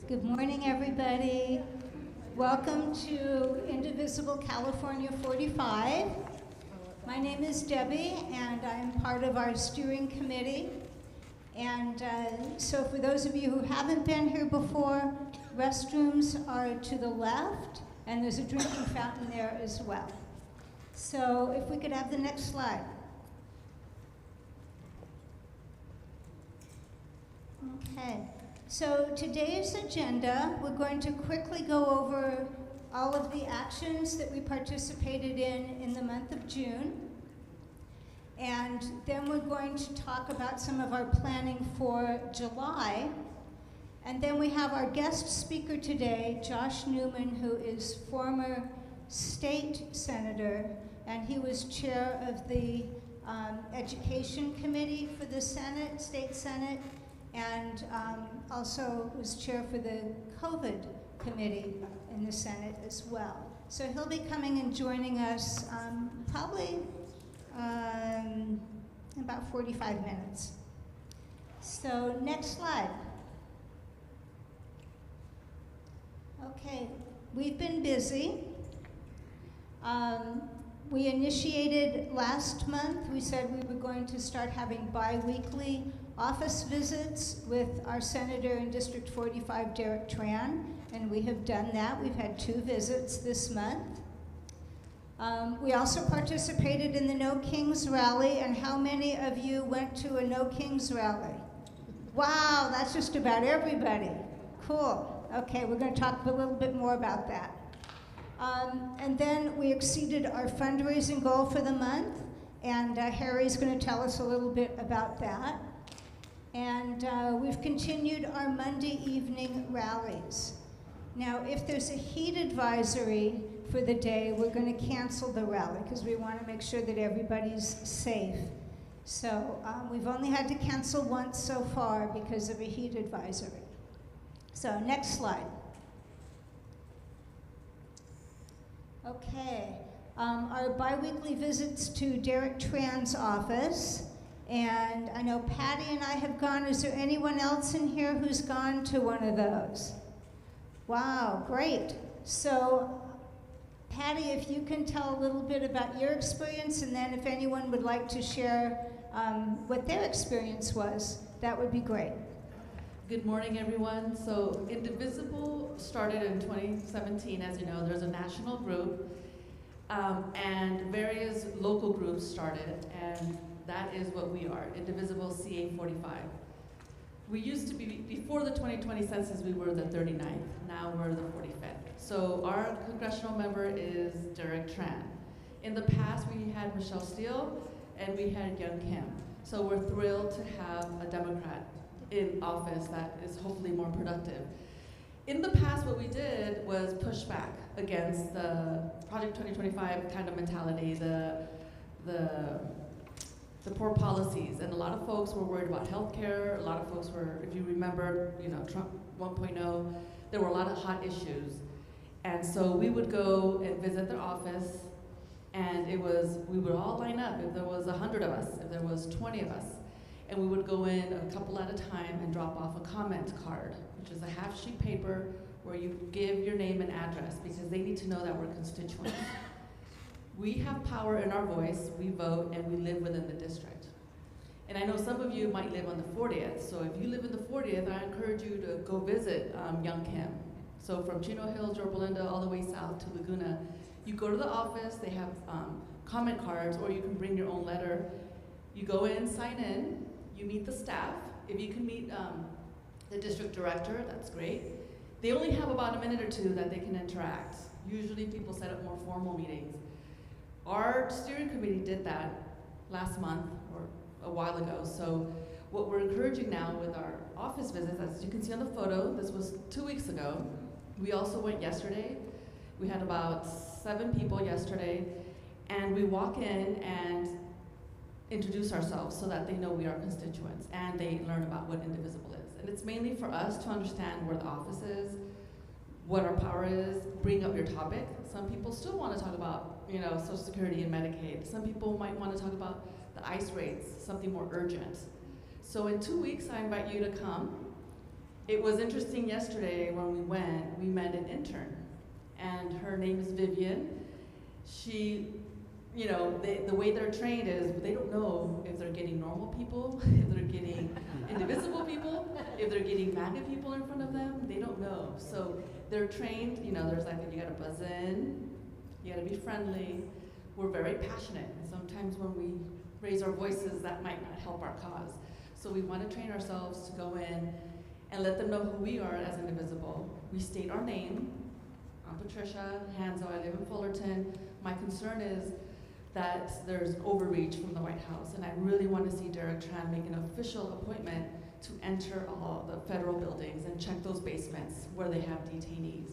Good morning, everybody. Welcome to Indivisible California 45. My name is Debbie, and I'm part of our steering committee. And so for those of you who haven't been here before, restrooms are to the left, and there's a drinking fountain there as well. So if we could have the next slide. Okay. So today's agenda, we're going to quickly go over all of the actions that we participated in the month of June. And then we're going to talk about some of our planning for July. And then we have our guest speaker today, Josh Newman, who is former state senator, and he was chair of the Education Committee for the Senate, State Senate, and also was chair for the COVID committee in the Senate as well. So he'll be coming and joining us probably in about 45 minutes. So next slide. Okay, we've been busy. We initiated last month, we said we were going to start having bi-weekly office visits with our Senator in District 45, Derek Tran, and we have done that. We've had 2 visits this month. We also participated in the No Kings rally, and how many of you went to a No Kings rally? Wow, that's just about everybody. Cool. Okay, we're going to talk a little bit more about that. And then we exceeded our fundraising goal for the month, and Harry's going to tell us a little bit about that. And we've continued our Monday evening rallies. Now, if there's a heat advisory for the day, we're going to cancel the rally because we want to make sure that everybody's safe. So we've only had to cancel once so far because of a heat advisory. So next slide. Okay, our bi-weekly visits to Derek Tran's office. And I know Patty and I have gone. Is there anyone else in here who's gone to one of those? Wow, great. So, Patty, if you can tell a little bit about your experience, and then if anyone would like to share what their experience was, that would be great. Good morning, everyone. So, Indivisible started in 2017. As you know, there's a national group, and various local groups started, and that is what we are, Indivisible CA 45. We used to be, before the 2020 census, we were the 39th. Now we're the 45th. So our congressional member is Derek Tran. In the past, we had Michelle Steele and we had Young Kim. So we're thrilled to have a Democrat in office that is hopefully more productive. In the past, what we did was push back against the Project 2025 kind of mentality, the poor policies, and a lot of folks were worried about healthcare. A lot of folks were, if you remember, Trump 1.0, there were a lot of hot issues. And so we would go and visit their office, and we would all line up. If there was 100 of us, if there was 20 of us, and we would go in a couple at a time and drop off a comment card, which is a half-sheet paper where you give your name and address, because they need to know that we're constituents. We have power in our voice, we vote, and we live within the district. And I know some of you might live on the 40th, so if you live in the 40th, I encourage you to go visit Young Kim. So from Chino Hills, Yorba Linda, all the way south to Laguna, you go to the office, they have comment cards, or you can bring your own letter. You go in, sign in, you meet the staff. If you can meet the district director, that's great. They only have about a minute or 2 that they can interact. Usually people set up more formal meetings. Our steering committee did that last month or a while ago. So what we're encouraging now with our office visits, as you can see on the photo, this was 2 weeks ago. We also went yesterday. We had about 7 people yesterday, and we walk in and introduce ourselves so that they know we are constituents and they learn about what Indivisible is. And it's mainly for us to understand where the office is, what our power is, bring up your topic. Some people still want to talk about, Social Security and Medicaid. Some people might want to talk about the ICE rates, something more urgent. So in 2 weeks, I invite you to come It was interesting yesterday when we went, we met an intern, and her name is Vivian. She, you know, the way they're trained is they don't know if they're getting normal people, if they're getting indivisible people, if they're getting MAGA people in front of them. They don't know. So they're trained, you know, there's like, you gotta buzz in, you gotta be friendly. We're very passionate, and sometimes when we raise our voices, that might not help our cause. So we want to train ourselves to go in and let them know who we are as Indivisible. We state our name. I'm Patricia Hanzo, I live in Fullerton. My concern is that there's overreach from the White House, and I really want to see Derek Tran make an official appointment to enter all the federal buildings and check those basements where they have detainees.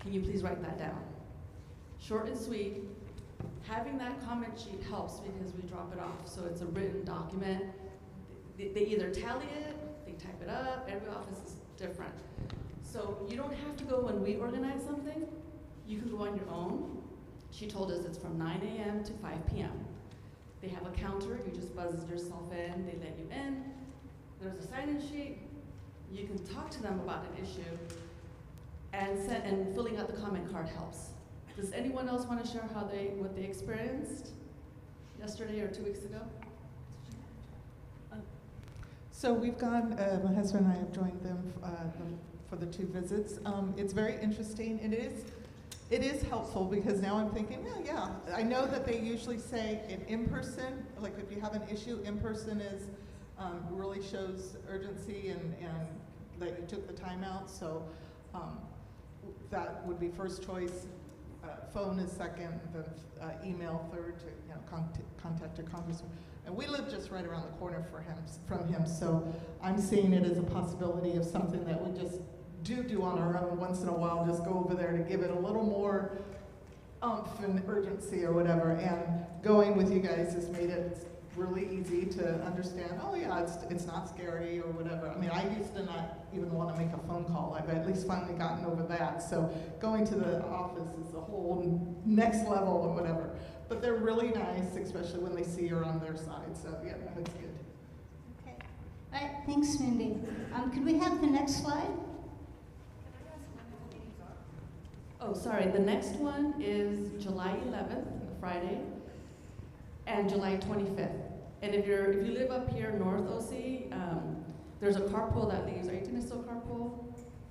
Can you please write that down? Short and sweet. Having that comment sheet helps because we drop it off, so it's a written document. They either tally it, they type it up, every office is different. So you don't have to go when we organize something, you can go on your own. She told us it's from 9 a.m. to 5 p.m. They have a counter, you just buzz yourself in, they let you in. There's a sign-in sheet, you can talk to them about an issue, and filling out the comment card helps. Does anyone else want to share what they experienced yesterday or 2 weeks ago? So we've gone, my husband and I have joined them for the 2 visits. It's very interesting. It is helpful because now I'm thinking, well, yeah, I know that they usually say in person, like if you have an issue, in person is really shows urgency and that you took the time out. So that would be first choice. Phone is second, then email third to contact your congressman. And we live just right around the corner from him, so I'm seeing it as a possibility of something that we just do on our own once in a while, just go over there to give it a little more oomph and urgency or whatever. And going with you guys has made it really easy to understand, oh yeah, it's not scary or whatever. I mean, I used to not even want to make a phone call. I've at least finally gotten over that. So going to the office is a whole next level or whatever. But they're really nice, especially when they see you're on their side. So yeah, that's good. Okay. All right, thanks, Mindy. Could we have the next slide? Oh, sorry, the next one is July 11th, Friday, and July 25th. And if you live up here North OC, there's a carpool that leaves. Are you going to still carpool?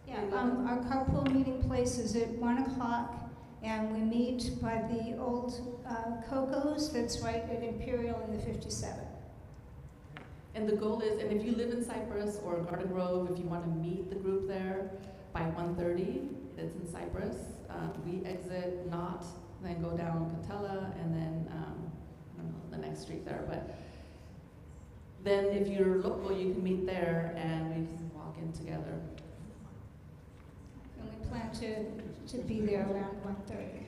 Yeah, our carpool meeting place is at 1 o'clock, and we meet by the old Coco's that's right at Imperial in the 57. And the goal is, and if you live in Cypress or Garden Grove, if you want to meet the group there by 1:30, it's in Cypress. We exit Knott, then go down Catella, and then I don't know, the next street there. But then if you're local, you can meet there and we can walk in together. And we plan to be there around 1:30.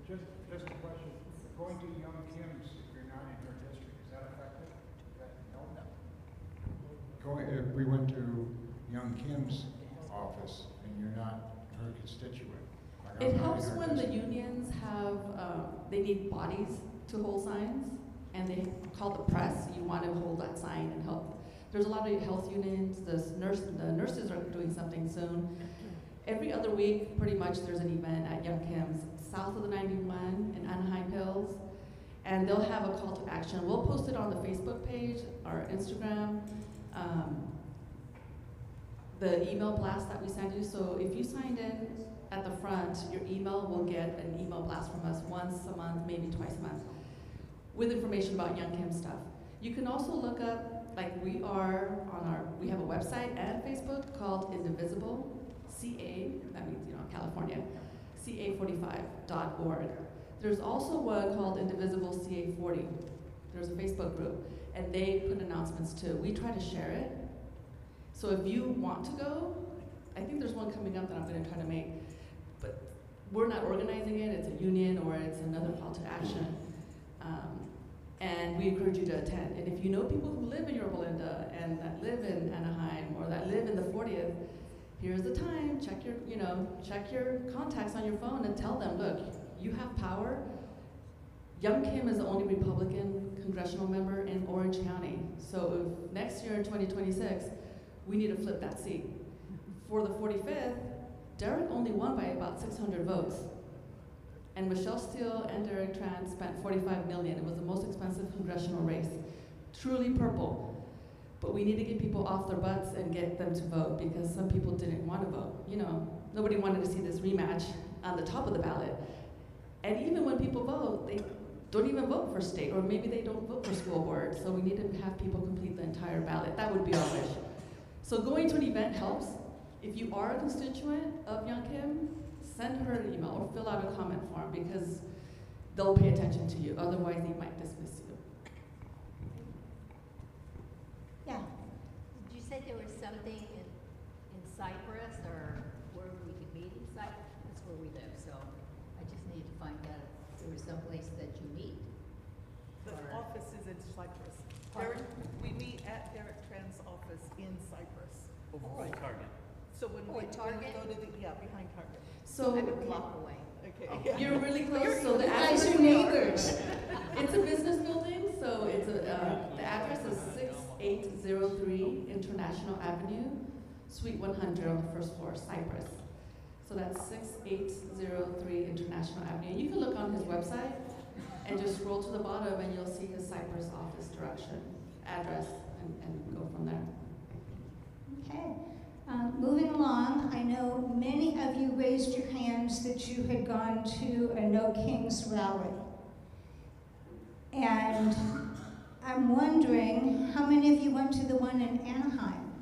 Just a question. Going to Young Kim's, if you're not in your district, is that effective? No. If we went to Young Kim's office and you're not her constituent. Like It helps when the unions have, they need bodies to hold signs, and they call the press. You want to hold that sign and help. There's a lot of health unions. The nurses are doing something soon. Every other week, pretty much, there's an event at Young Kim's, south of the 91 in Anaheim Hills, and they'll have a call to action. We'll post it on the Facebook page, our Instagram, the email blast that we send you. So if you signed in at the front, your email will get an email blast from us once a month, maybe twice a month, with information about Young Kim stuff. You can also look up, like we have a website and Facebook called Indivisible, CA, that means, California, ca45.org. There's also one called Indivisible CA40. There's a Facebook group, and they put announcements too. We try to share it. So if you want to go, I think there's one coming up that I'm going to try to make, but we're not organizing it. It's a union or it's another call to action. And we encourage you to attend. And if you know people who live in Yorba Linda and that live in Anaheim or that live in the 40th, here's the time. Check your contacts on your phone and tell them, look, you have power. Young Kim is the only Republican congressional member in Orange County. So if next year in 2026, we need to flip that seat. For the 45th, Derek only won by about 600 votes. And Michelle Steele and Derek Tran spent $45 million. It was the most expensive congressional race. Truly purple. But we need to get people off their butts and get them to vote, because some people didn't want to vote. You know, nobody wanted to see this rematch on the top of the ballot. And even when people vote, they don't even vote for state, or maybe they don't vote for school board. So we need to have people complete the entire ballot. That would be our wish. So going to an event helps. If you are a constituent of Young Kim, send her an email or fill out a comment form, because they'll pay attention to you. Otherwise, they might dismiss you. Yeah. Did you say there was something in Cyprus, or where we could meet in Cyprus? That's where we live, so I just needed to find out if there was some place that you meet. The Or- office is in Cyprus. Pardon? We meet at Derek Tran's office in Cyprus. Over by Target. So when Oh, we at when we Target? go to the, behind Target. So I'm a block away. Okay. you're really close. So the You guys address, are neighbors. it's a business building. So it's the address is 6803 International Avenue, Suite 100 on the first floor, Cyprus. So that's 6803 International Avenue. You can look on his website and just scroll to the bottom, and you'll see his Cyprus office direction, address, and go from there. Okay. Moving along, I know many of you raised your hands that you had gone to a No Kings rally. And I'm wondering, how many of you went to the one in Anaheim?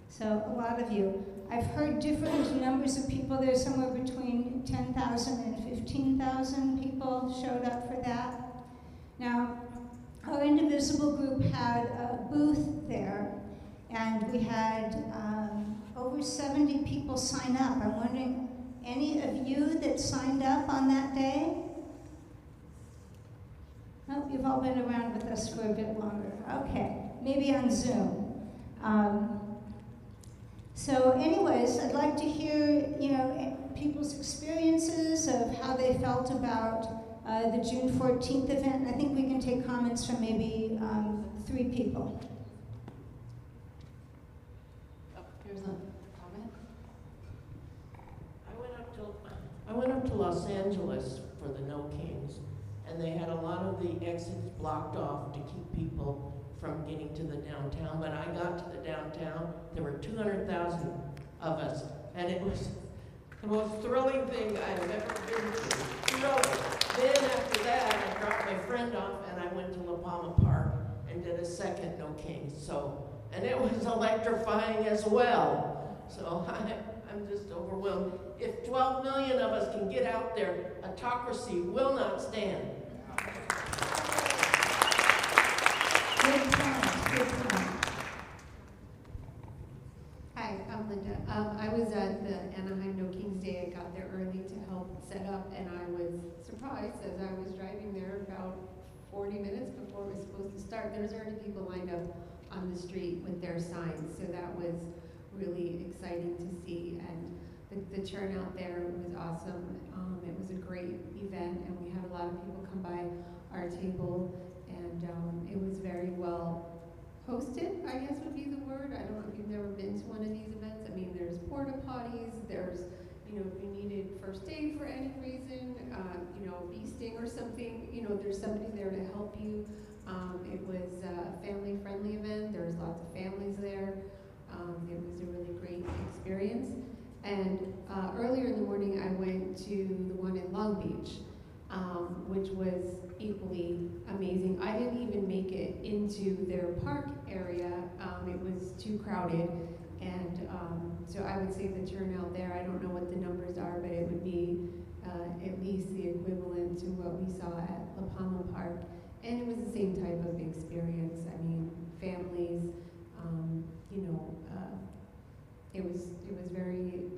So a lot of you. I've heard different numbers of people. There's somewhere between 10,000 and 15,000 people showed up for that. Now, our Indivisible group had a booth there, and we had over 70 people sign up. I'm wondering, any of you that signed up on that day? No, you've all been around with us for a bit longer. Okay, maybe on Zoom. So anyways, I'd like to hear, people's experiences of how they felt about the June 14th event. And I think we can take comments from maybe 3 people. Here's a comment. I went up to Los Angeles for the No Kings, and they had a lot of the exits blocked off to keep people from getting to the downtown. But I got to the downtown, there were 200,000 of us, and it was the most thrilling thing I've ever been to. Thrilling. Then after that, I dropped my friend off, and I went to La Palma Park and did a second No Kings. And it was electrifying as well. So I'm just overwhelmed. If 12 million of us can get out there, autocracy will not stand. Good point. Hi, I'm Linda. I was at the Anaheim No Kings Day. I got there early to help set up, and I was surprised as I was driving there about 40 minutes before it was supposed to start. There was already people lined up on the street with their signs, so that was really exciting to see. And the turnout there was awesome. It was a great event, and we had a lot of people come by our table, and it was very well hosted, I guess would be the word. I don't know if you've never been to one of these events. I mean, there's porta potties, there's, if you needed first aid for any reason, bee sting or something, there's somebody there to help you. It was a family-friendly event. There was lots of families there. It was a really great experience. And earlier in the morning, I went to the one in Long Beach, which was equally amazing. I didn't even make it into their park area. It was too crowded. And so I would say the turnout there, I don't know what the numbers are, but it would be at least the equivalent to what we saw at La Palma Park. And it was the same type of experience. I mean, families, it was very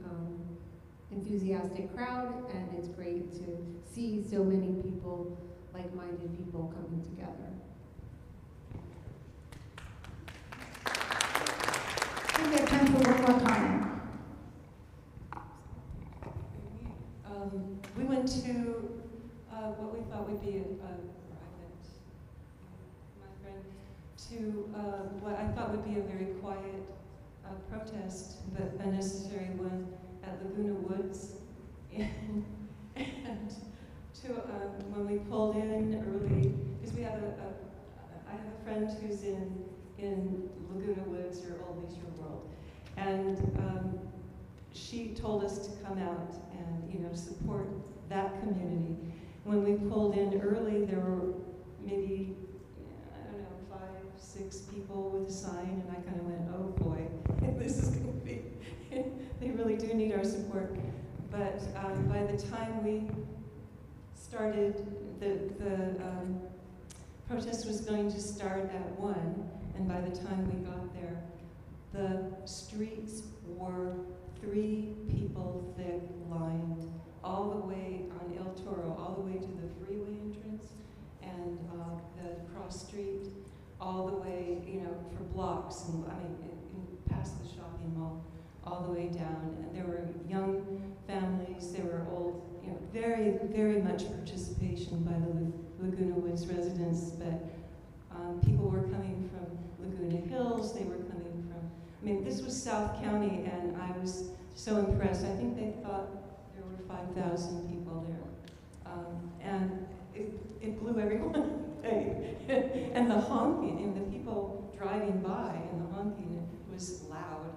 enthusiastic crowd, and it's great to see so many people, like-minded people coming together. I think we have time for one more comment. We went to what we thought would be a private, my friend, to what I thought would be a very quiet protest, but a necessary one at Laguna Woods. And to when we pulled in early, because we have I have a friend who's in Laguna Woods or Old Leisure World, and she told us to come out and support that community. When we pulled in early, there were maybe 5, 6 people with a sign, and I kind of went, oh boy, this is going to be. They really do need our support. But by the time we started, the protest was going to start at 1, and by the time we got there, the streets were 3 people thick, lined, all the way on El Toro, all the way to the freeway entrance, and the cross street, all the way, for blocks, and past the shopping mall, all the way down. And there were young families, there were old, very, very much participation by the Laguna Woods residents, but people were coming from Laguna Hills, they were coming from, this was South County, and I was so impressed. I think they thought there were 5,000 people there. And it blew everyone away. And the honking, and the people driving by, and the honking, it was loud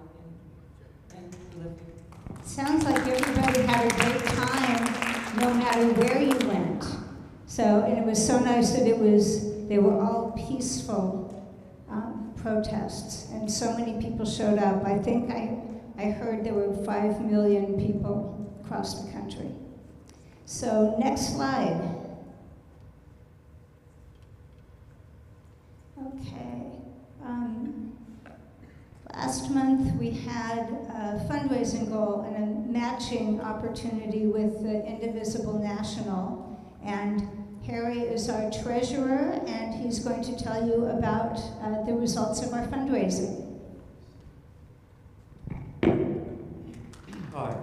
and prolific. Sounds like everybody had a great time, no matter where you went. So, and it was so nice that they were all peaceful protests, and so many people showed up. I think I heard there were 5 million people across the country. So, next slide. Okay. Last month we had a fundraising goal and a matching opportunity with the Indivisible National, and Harry is our treasurer, and he's going to tell you about the results of our fundraising. Hi,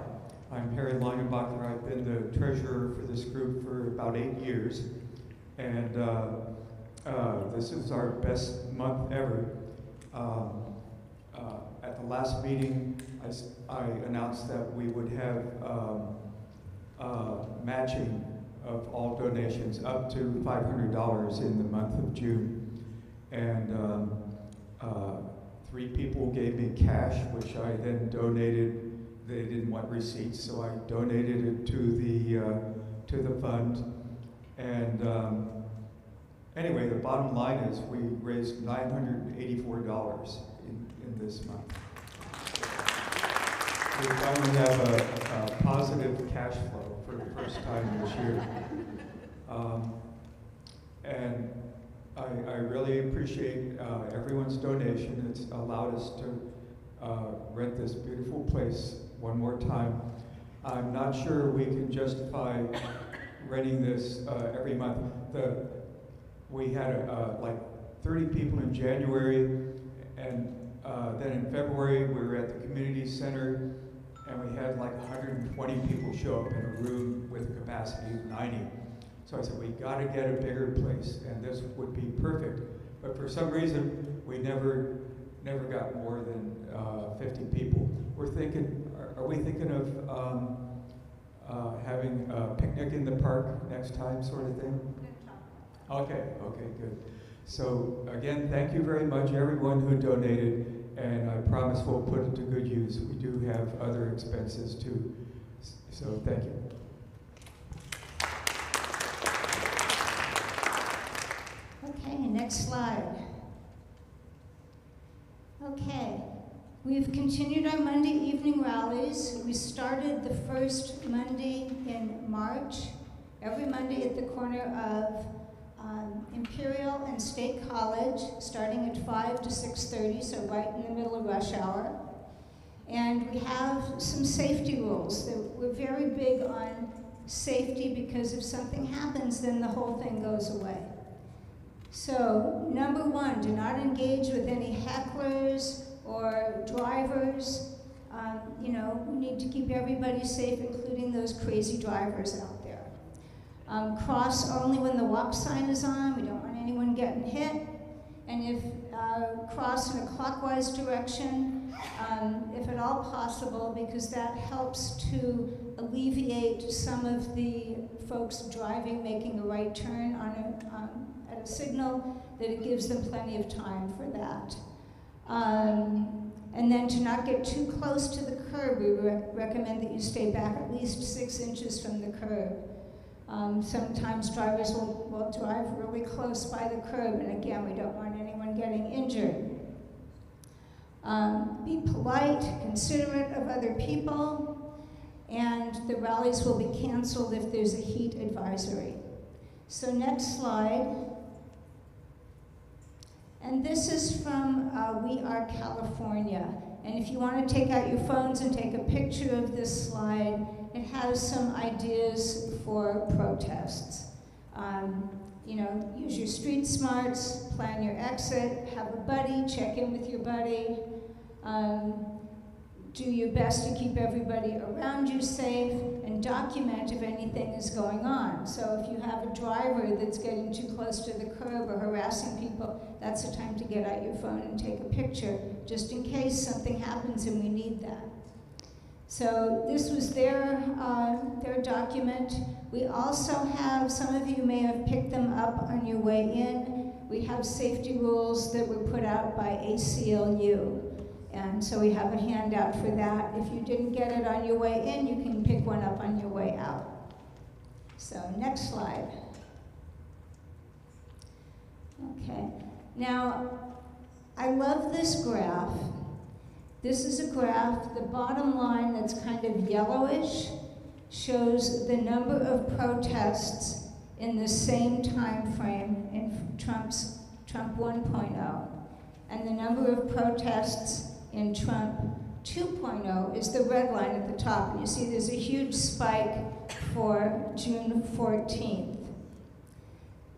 I'm Harry Langenbacher. I've been the treasurer for this group for about 8 years, and this is our best month ever. At the last meeting, I announced that we would have matching of all donations up to $500 in the month of June. And 3 people gave me cash, which I then donated. They didn't want receipts, so I donated it to the fund. And anyway, the bottom line is we raised $984 in this month. We finally have a positive cash flow for the first time this year. And I really appreciate everyone's donation. It's allowed us to rent this beautiful place one more time. I'm not sure we can justify renting this every month. We had like 30 people in January, and then in February we were at the community center, and we had like 120 people show up in a room with a capacity of 90. So I said, we got to get a bigger place, and this would be perfect. But for some reason, we never got more than 50 people. We're thinking, are we thinking of having a picnic in the park next time, sort of thing? Okay, good. So again, thank you very much, everyone who donated, and I promise we'll put it to good use. We do have other expenses too, so thank you. Okay, next slide. Okay, we've continued our Monday evening rallies. We started the first Monday in March, every Monday at the corner of Imperial and State College, starting at 5 to 6:30, so right in the middle of rush hour. And we have some safety rules. We're very big on safety because if something happens, then the whole thing goes away. So, number 1, do not engage with any hecklers or drivers. We need to keep everybody safe, including those crazy drivers out there. Cross only when the walk sign is on. We don't want anyone getting hit. and if cross in a clockwise direction, if at all possible, because that helps to alleviate some of the folks driving, making a right turn at a signal, that it gives them plenty of time for that. And then to not get too close to the curb, we recommend that you stay back at least 6 inches from the curb. Sometimes drivers will drive really close by the curb, and again, we don't want anyone getting injured. Be polite, considerate of other people, and the rallies will be canceled if there's a heat advisory. So next slide. And this is from We Are California. And if you want to take out your phones and take a picture of this slide, it has some ideas for protests. You know, use your street smarts, plan your exit, have a buddy, check in with your buddy. Do your best to keep everybody around you safe, and document if anything is going on. So if you have a driver that's getting too close to the curb or harassing people, that's the time to get out your phone and take a picture, just in case something happens and we need that. So this was their document. We also have, some of you may have picked them up on your way in, we have safety rules that were put out by ACLU. And so we have a handout for that. If you didn't get it on your way in, you can pick one up on your way out. So next slide. Okay, now I love this graph. This is a graph, the bottom line that's kind of yellowish shows the number of protests in the same time frame in Trump 1.0. And the number of protests in Trump 2.0 is the red line at the top. And you see there's a huge spike for June 14th.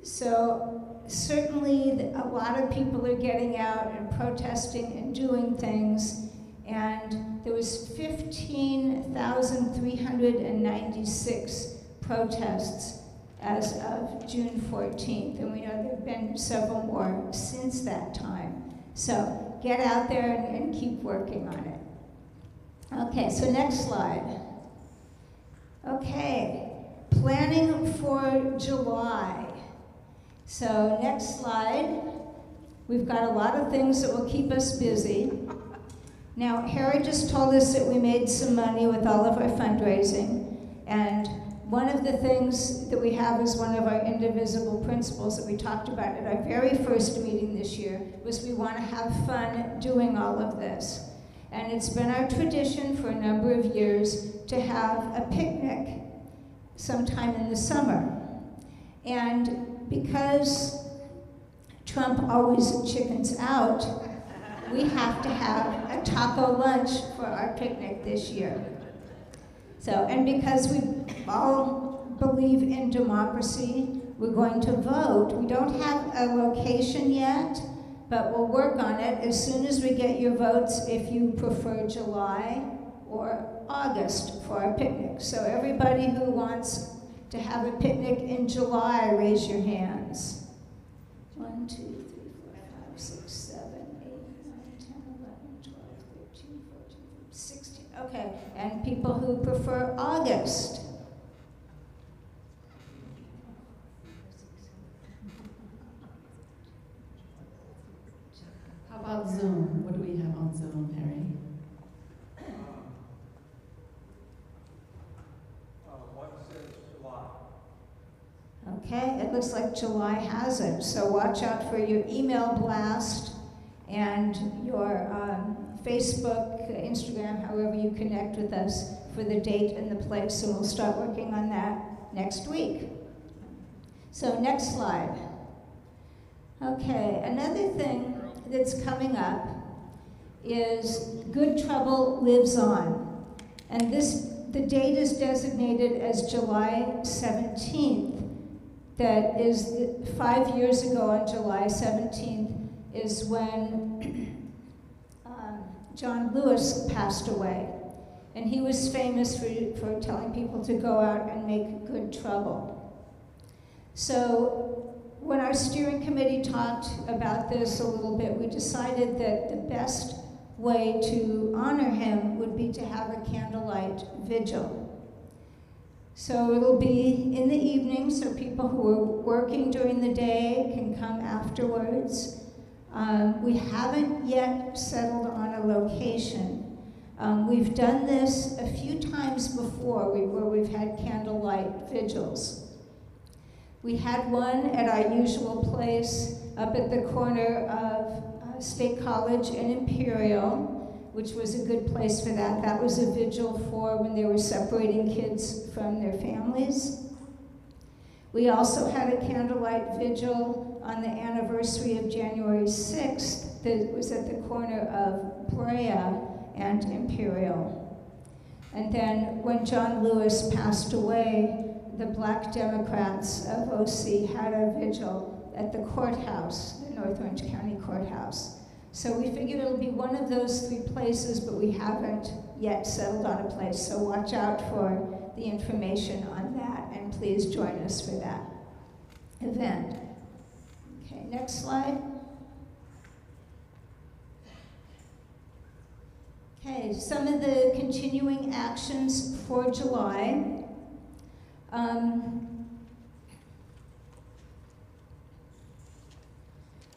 So certainly a lot of people are getting out and protesting and doing things. And there was 15,396 protests as of June 14th. And we know there have been several more since that time. So get out there and keep working on it. Okay, so next slide. Okay, planning for July. So next slide. We've got a lot of things that will keep us busy. Now, Harry just told us that we made some money with all of our fundraising, and one of the things that we have is one of our indivisible principles that we talked about at our very first meeting this year, was we want to have fun doing all of this. And it's been our tradition for a number of years to have a picnic sometime in the summer. And because Trump always chickens out, we have to have a taco lunch for our picnic this year. So, and because we all believe in democracy, we're going to vote. We don't have a location yet, but we'll work on it as soon as we get your votes if you prefer July or August for our picnic. So everybody who wants to have a picnic in July, raise your hands. 1, 2, 3, 4, 5, 6, 7, 8, 9, 10, 11, 12, 13, 14, 16. Okay, and people who prefer August. How about Zoom? What do we have on Zoom, Harry? One says July. Okay, it looks like July has it. So watch out for your email blast and your Facebook, Instagram, however you connect with us for the date and the place. And we'll start working on that next week. So next slide. Okay, another thing that's coming up is Good Trouble Lives On. And the date is designated as July 17th. That is 5 years ago on July 17th is when John Lewis passed away. And he was famous for telling people to go out and make good trouble. So when our steering committee talked about this a little bit, we decided that the best way to honor him would be to have a candlelight vigil. So it'll be in the evening, so people who are working during the day can come afterwards. We haven't yet settled on a location. We've done this a few times before where we've had candlelight vigils. We had one at our usual place up at the corner of State College and Imperial, which was a good place for that. That was a vigil for when they were separating kids from their families. We also had a candlelight vigil on the anniversary of January 6th that was at the corner of Brea and Imperial. And then when John Lewis passed away, the Black Democrats of OC had a vigil at the courthouse, the North Orange County Courthouse. So we figured it'll be one of those three places, but we haven't yet settled on a place. So watch out for the information on that, and please join us for that event. Okay, next slide. Okay, some of the continuing actions for July.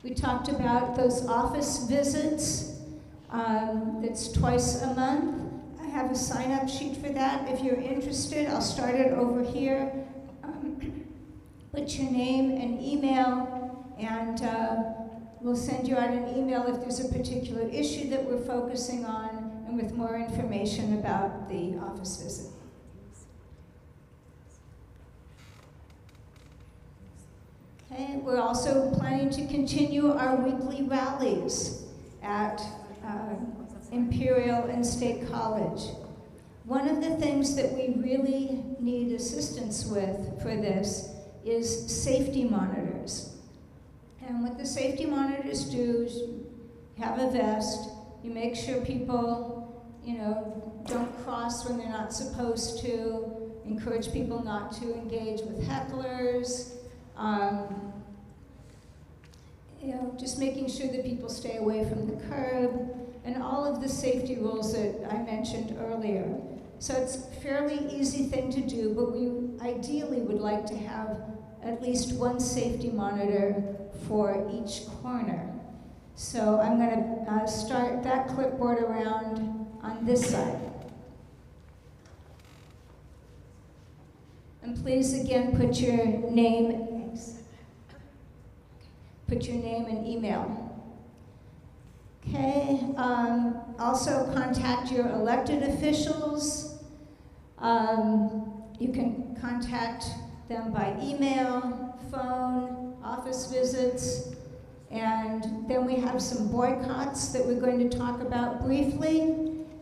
We talked about those office visits. That's twice a month. I have a sign-up sheet for that. If you're interested, I'll start it over here. Put your name and email, and we'll send you out an email if there's a particular issue that we're focusing on, and with more information about the office visit. Okay, we're also planning to continue our weekly rallies at Imperial and State College. One of the things that we really need assistance with for this is safety monitors. And what the safety monitors do is you have a vest, you make sure people, don't cross when they're not supposed to, encourage people not to engage with hecklers, just making sure that people stay away from the curb, and all of the safety rules that I mentioned earlier. So it's a fairly easy thing to do, but we ideally would like to have at least one safety monitor for each corner. So I'm going to start that clipboard around on this side. And please again put your name and email. Okay, also contact your elected officials. You can contact them by email, phone, office visits, and then we have some boycotts that we're going to talk about briefly,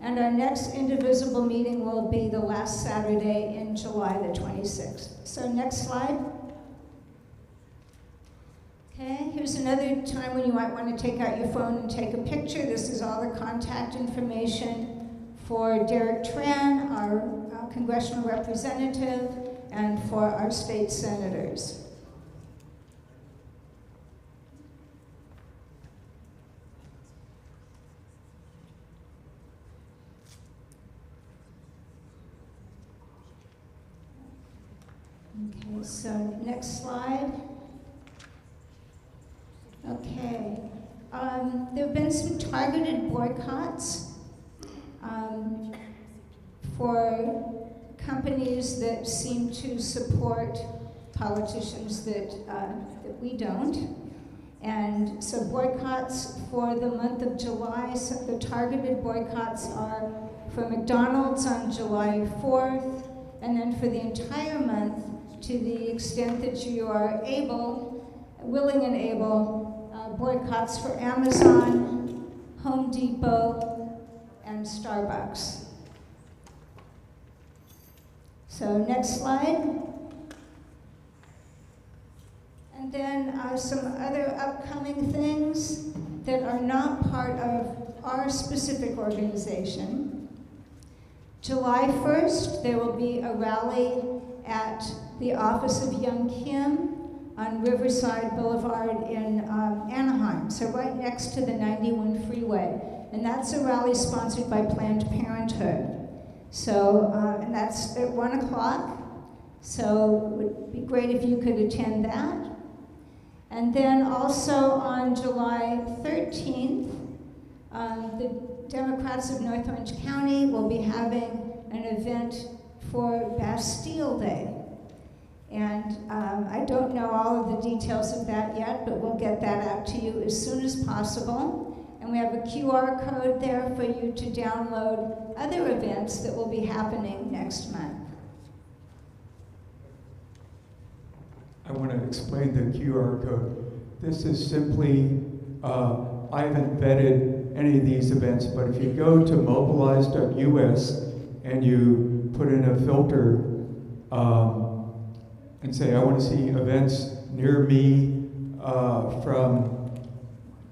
and our next Indivisible meeting will be the last Saturday in July the 26th. So next slide. Okay, here's another time when you might want to take out your phone and take a picture. This is all the contact information for Derek Tran, our congressional representative, and for our state senators. Okay, so next slide. Okay, there have been some targeted boycotts for companies that seem to support politicians that we don't. And so boycotts for the month of July, so the targeted boycotts are for McDonald's on July 4th, and then for the entire month, to the extent that you are willing and able, boycotts for Amazon, Home Depot, and Starbucks. So next slide. And then some other upcoming things that are not part of our specific organization. July 1st, there will be a rally at the office of Young Kim on Riverside Boulevard in Anaheim, so right next to the 91 freeway. And that's a rally sponsored by Planned Parenthood. So, and that's at 1 o'clock. So it would be great if you could attend that. And then also on July 13th, the Democrats of North Orange County will be having an event for Bastille Day. And I don't know all of the details of that yet, but we'll get that out to you as soon as possible. And we have a QR code there for you to download other events that will be happening next month. I want to explain the QR code. This is simply, I haven't vetted any of these events, but if you go to mobilize.us and you put in a filter and say, I want to see events near me from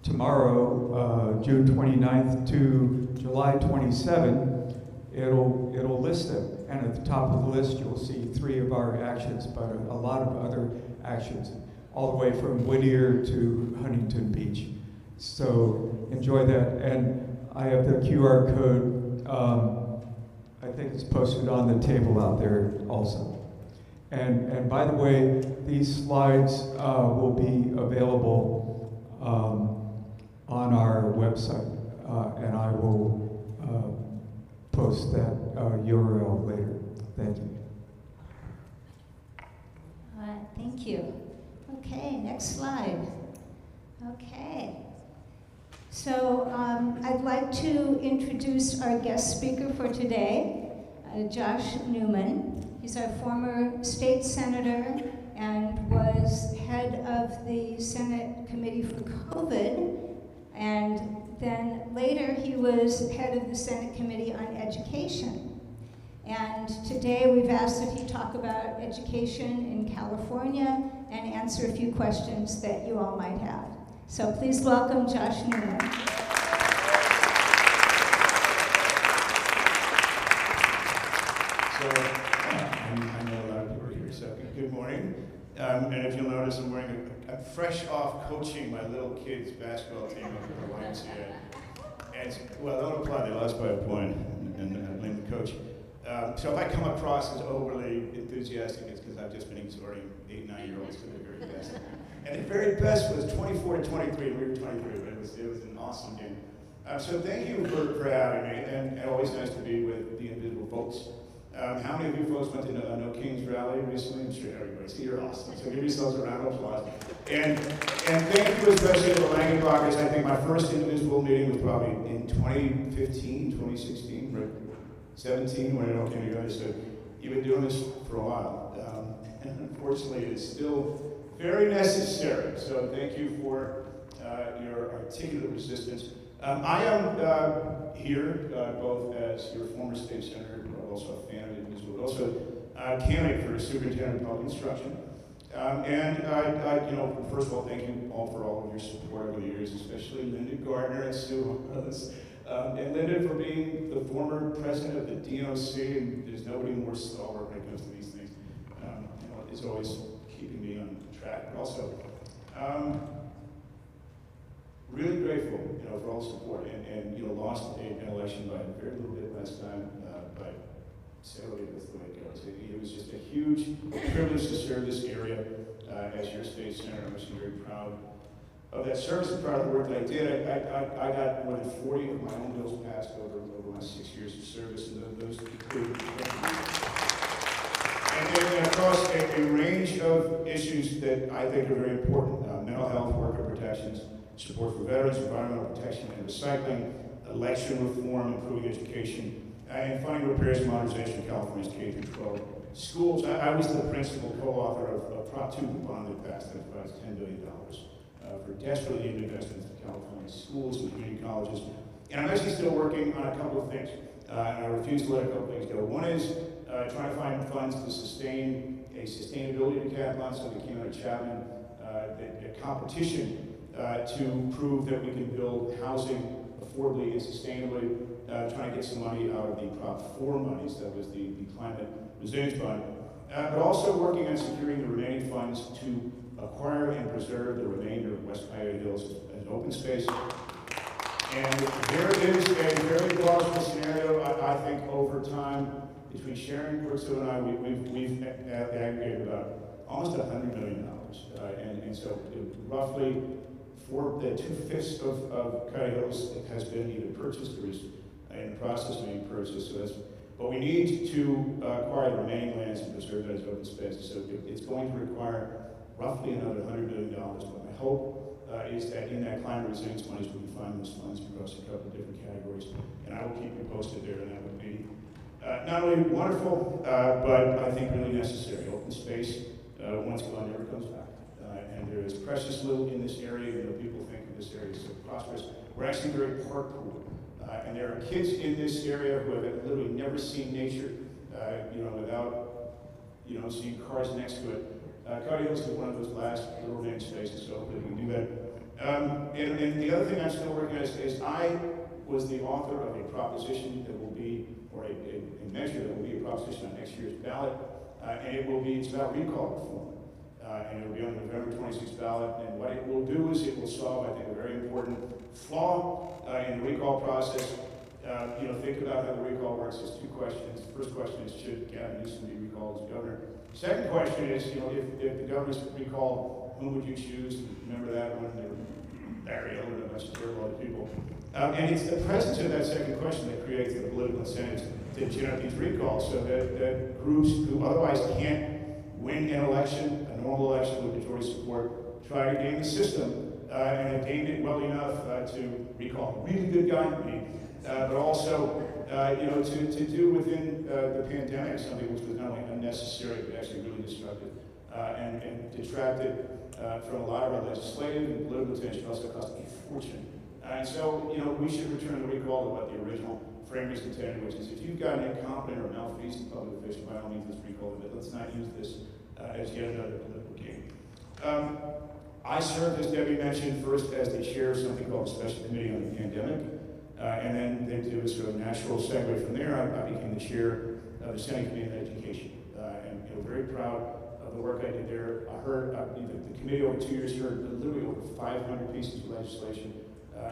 tomorrow, June 29th to July 27th, it'll list them. And at the top of the list, you'll see 3 of our actions, but a lot of other actions, all the way from Whittier to Huntington Beach. So enjoy that. And I have the QR code. I think it's posted on the table out there also. And by the way, these slides will be available on our website, and I will post that URL later. Thank you. All right, thank you. Okay, next slide. Okay. So I'd like to introduce our guest speaker for today, Josh Newman. He's our former state senator and was head of the Senate Committee for COVID. And then later he was head of the Senate Committee on Education. And today we've asked that he talk about education in California and answer a few questions that you all might have. So please welcome Josh Newman. So, I know a lot of people are here, so good morning. And if you'll notice, I'm wearing I'm fresh off coaching my little kids' basketball team up at the YMCA. And, well, don't apply, they lost by a point, and I blame the coach. So if I come across as overly enthusiastic, it's because I've just been exhorting 8, 9-year-olds to their very best. And the very best was 24-23, we were 23, but it was an awesome game. So thank you for having me, and always nice to be with the Indivisible folks. How many of you folks went to No Kings rally recently? I'm sure everybody. So you're awesome. So give yourselves a round of applause. And thank you especially to the Langenbachers. I think my first Indivisible meeting was probably in 2015, 2016, right? 17 when it all came together. So you've been doing this for a while. And unfortunately, it is still very necessary. So thank you for your articulate resistance. I am here both as your former state senator, but also a fan of Indivisible, but also a candidate for superintendent of public instruction. And first of all, thank you all for all of your support over the years, especially Linda Gardner and Sue Hollis. And Linda for being the former president of the DNOC, and there's nobody more stalwart when it comes to these things. It's always keeping me on track. But also, really grateful, for all the support, and lost an election by a very little bit last time, but sadly that's the way it goes. It was just a huge privilege to serve this area as your state senator. I'm actually very proud of that service and proud of the work that I did. I got more than 40 of my own bills passed over my 6 years of service, and those include and across a range of issues that I think are very important: mental health, worker protections, support for veterans, environmental protection and recycling, election reform, improving education, and funding repairs and modernization of California's K-12 schools. I was the principal co-author of Prop 2, the bond that passed that provides $10 billion for desperately needed investments in California schools and community colleges. And I'm actually still working on a couple of things. And I refuse to let a couple of things go. One is trying to find funds to sustain a sustainability decathlon, so we came out of Chapman, a competition to prove that we can build housing affordably and sustainably, trying to get some money out of the Prop 4 monies, that was the climate resilience fund, but also working on securing the remaining funds to acquire and preserve the remainder of West Coyote Hills as open space. And there is a very plausible scenario, I think, over time, between Sharon, Brookfield, and I, we've aggregated about almost $100 million. And so roughly the 2/5 of Coyote Hills has been either purchased or is in the process of being purchased. So but we need to acquire the remaining lands and preserve it as open space. So it's going to require roughly another $100 million. But my hope is that in that climate resilience monies, we can find those funds across a couple of different categories. And I will keep you posted there, and that would be not only wonderful, but I think really necessary. Open space, once gone, never comes back. And there is precious little in this area. You know, people think of this area as so prosperous. We're actually very park poor. And there are kids in this area who have literally never seen nature, without, seeing cars next to it. Coyote Hills is one of those last little remaining spaces, so hopefully we can do that. And the other thing I'm still working on is I was the author of a proposition that will be, or a measure that will be a proposition on next year's ballot, and it's about recall reform. And it will be on the November 26th ballot, and what it will do is it will solve, I think, a very important flaw in the recall process. Think about how the recall works. There's two questions. The first question is, should Gavin Newsom be recalled as governor? Second question is, if the governor's recalled, whom would you choose? Remember that one? They were Barry Elder and a bunch of terrible other people. And it's the presence of that second question that creates the political incentives to generate these recalls, so that groups who otherwise can't win an election, a normal election with majority support, try to game the system, and have gamed it well enough to recall a really good guy, but also to do within the pandemic something which was not only unnecessary but actually really destructive and detracted from a lot of our legislative and political attention, also cost a fortune. And so, we should return the recall to what the original framers intended, which is if you've got an incompetent or malfeasant public official, by all means, let's recall it, but let's not use this as yet another political game. I served, as Debbie mentioned, first as the chair of something called the Special Committee on the Pandemic, and then it was sort of a natural segue from there. I became the chair of the Senate Committee on Education, and very proud of the work I did there. I heard the committee over 2 years heard literally over 500 pieces of legislation,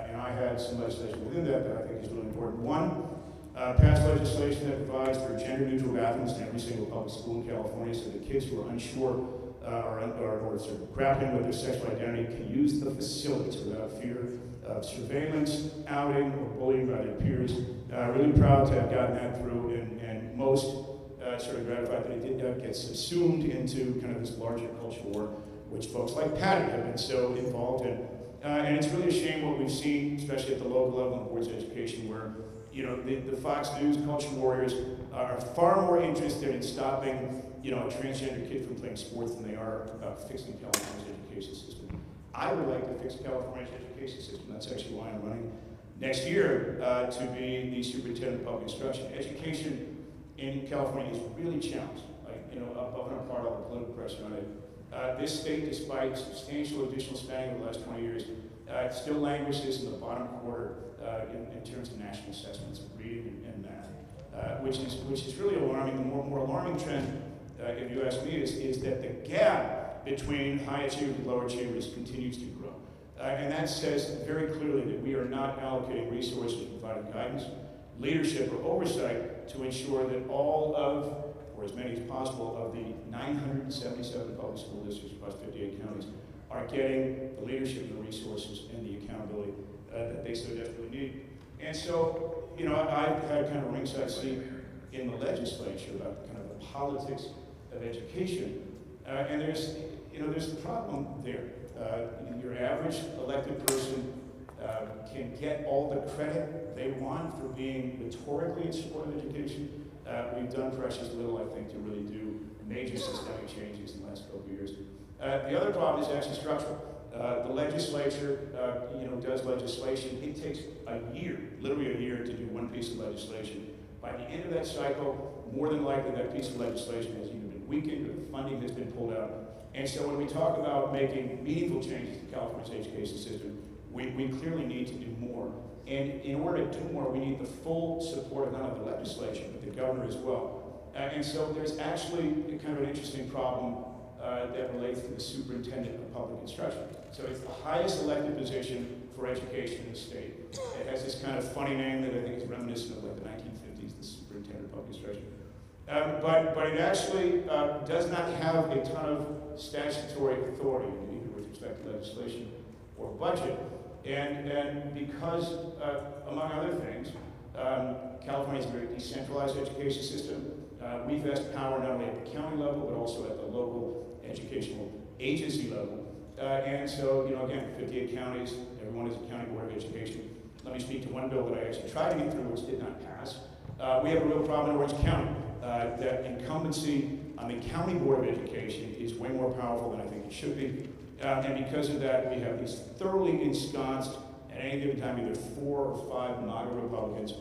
and I had some legislation within that I think is really important. One, passed legislation that provides for gender-neutral bathrooms in every single public school in California, so that kids who are unsure or sort of grappling with their sexual identity can use the facilities without fear of surveillance, outing, or bullying by their peers. Really proud to have gotten that through, and most sort of gratified that it did not get subsumed into kind of this larger cultural war, which folks like Patty have been so involved in. And it's really a shame what we've seen, especially at the local level in the boards of education, where the Fox News culture warriors are far more interested in stopping a transgender kid from playing sports than they are about fixing California's education system. I would like to fix California's education system. That's actually why I'm running next year to be the superintendent of public instruction. Education in California is really challenged, above and apart all the political pressure on it. This state, despite substantial additional spending over the last 20 years, still languishes in the bottom quarter in terms of national assessments of reading and math, which is really alarming. The more alarming trend, if you ask me, is that the gap between high achievers and low achievers continues to grow. And that says very clearly that we are not allocating resources, providing guidance, leadership, or oversight to ensure that all of, or as many as possible, of the 977 public school districts across 58 counties are getting the leadership and the resources and the accountability that they so desperately need. And so, I've had kind of a ringside seat in the legislature about kind of the politics of education, and there's a problem there. Your average elected person can get all the credit they want for being rhetorically in support of education. We've done precious little, I think, to really do major systemic changes in the last couple of years. The other problem is actually structural. The legislature, does legislation. It takes a year, literally a year, to do one piece of legislation. By the end of that cycle, more than likely that piece of legislation has either been weakened or the funding has been pulled out. And so when we talk about making meaningful changes to California's education system, we clearly need to do more And in order to do more, we need the full support of not only the legislature, but the governor as well. And so there's actually kind of an interesting problem that relates to the superintendent of public instruction. So it's the highest elected position for education in the state. It has this kind of funny name that I think is reminiscent of like the 1950s, the superintendent of public instruction. But it actually does not have a ton of statutory authority, either with respect to legislation or budget. And because, among other things, California has a very decentralized education system. We vest power not only at the county level, but also at the local educational agency level. And so, again, 58 counties, everyone is a county board of education. Let me speak to one bill that I actually tried to get through, which did not pass. We have a real problem in Orange County. That incumbency on the county board of education is way more powerful than I think it should be. And because of that, we have these thoroughly ensconced, at any given time, either 4 or 5 MAGA Republicans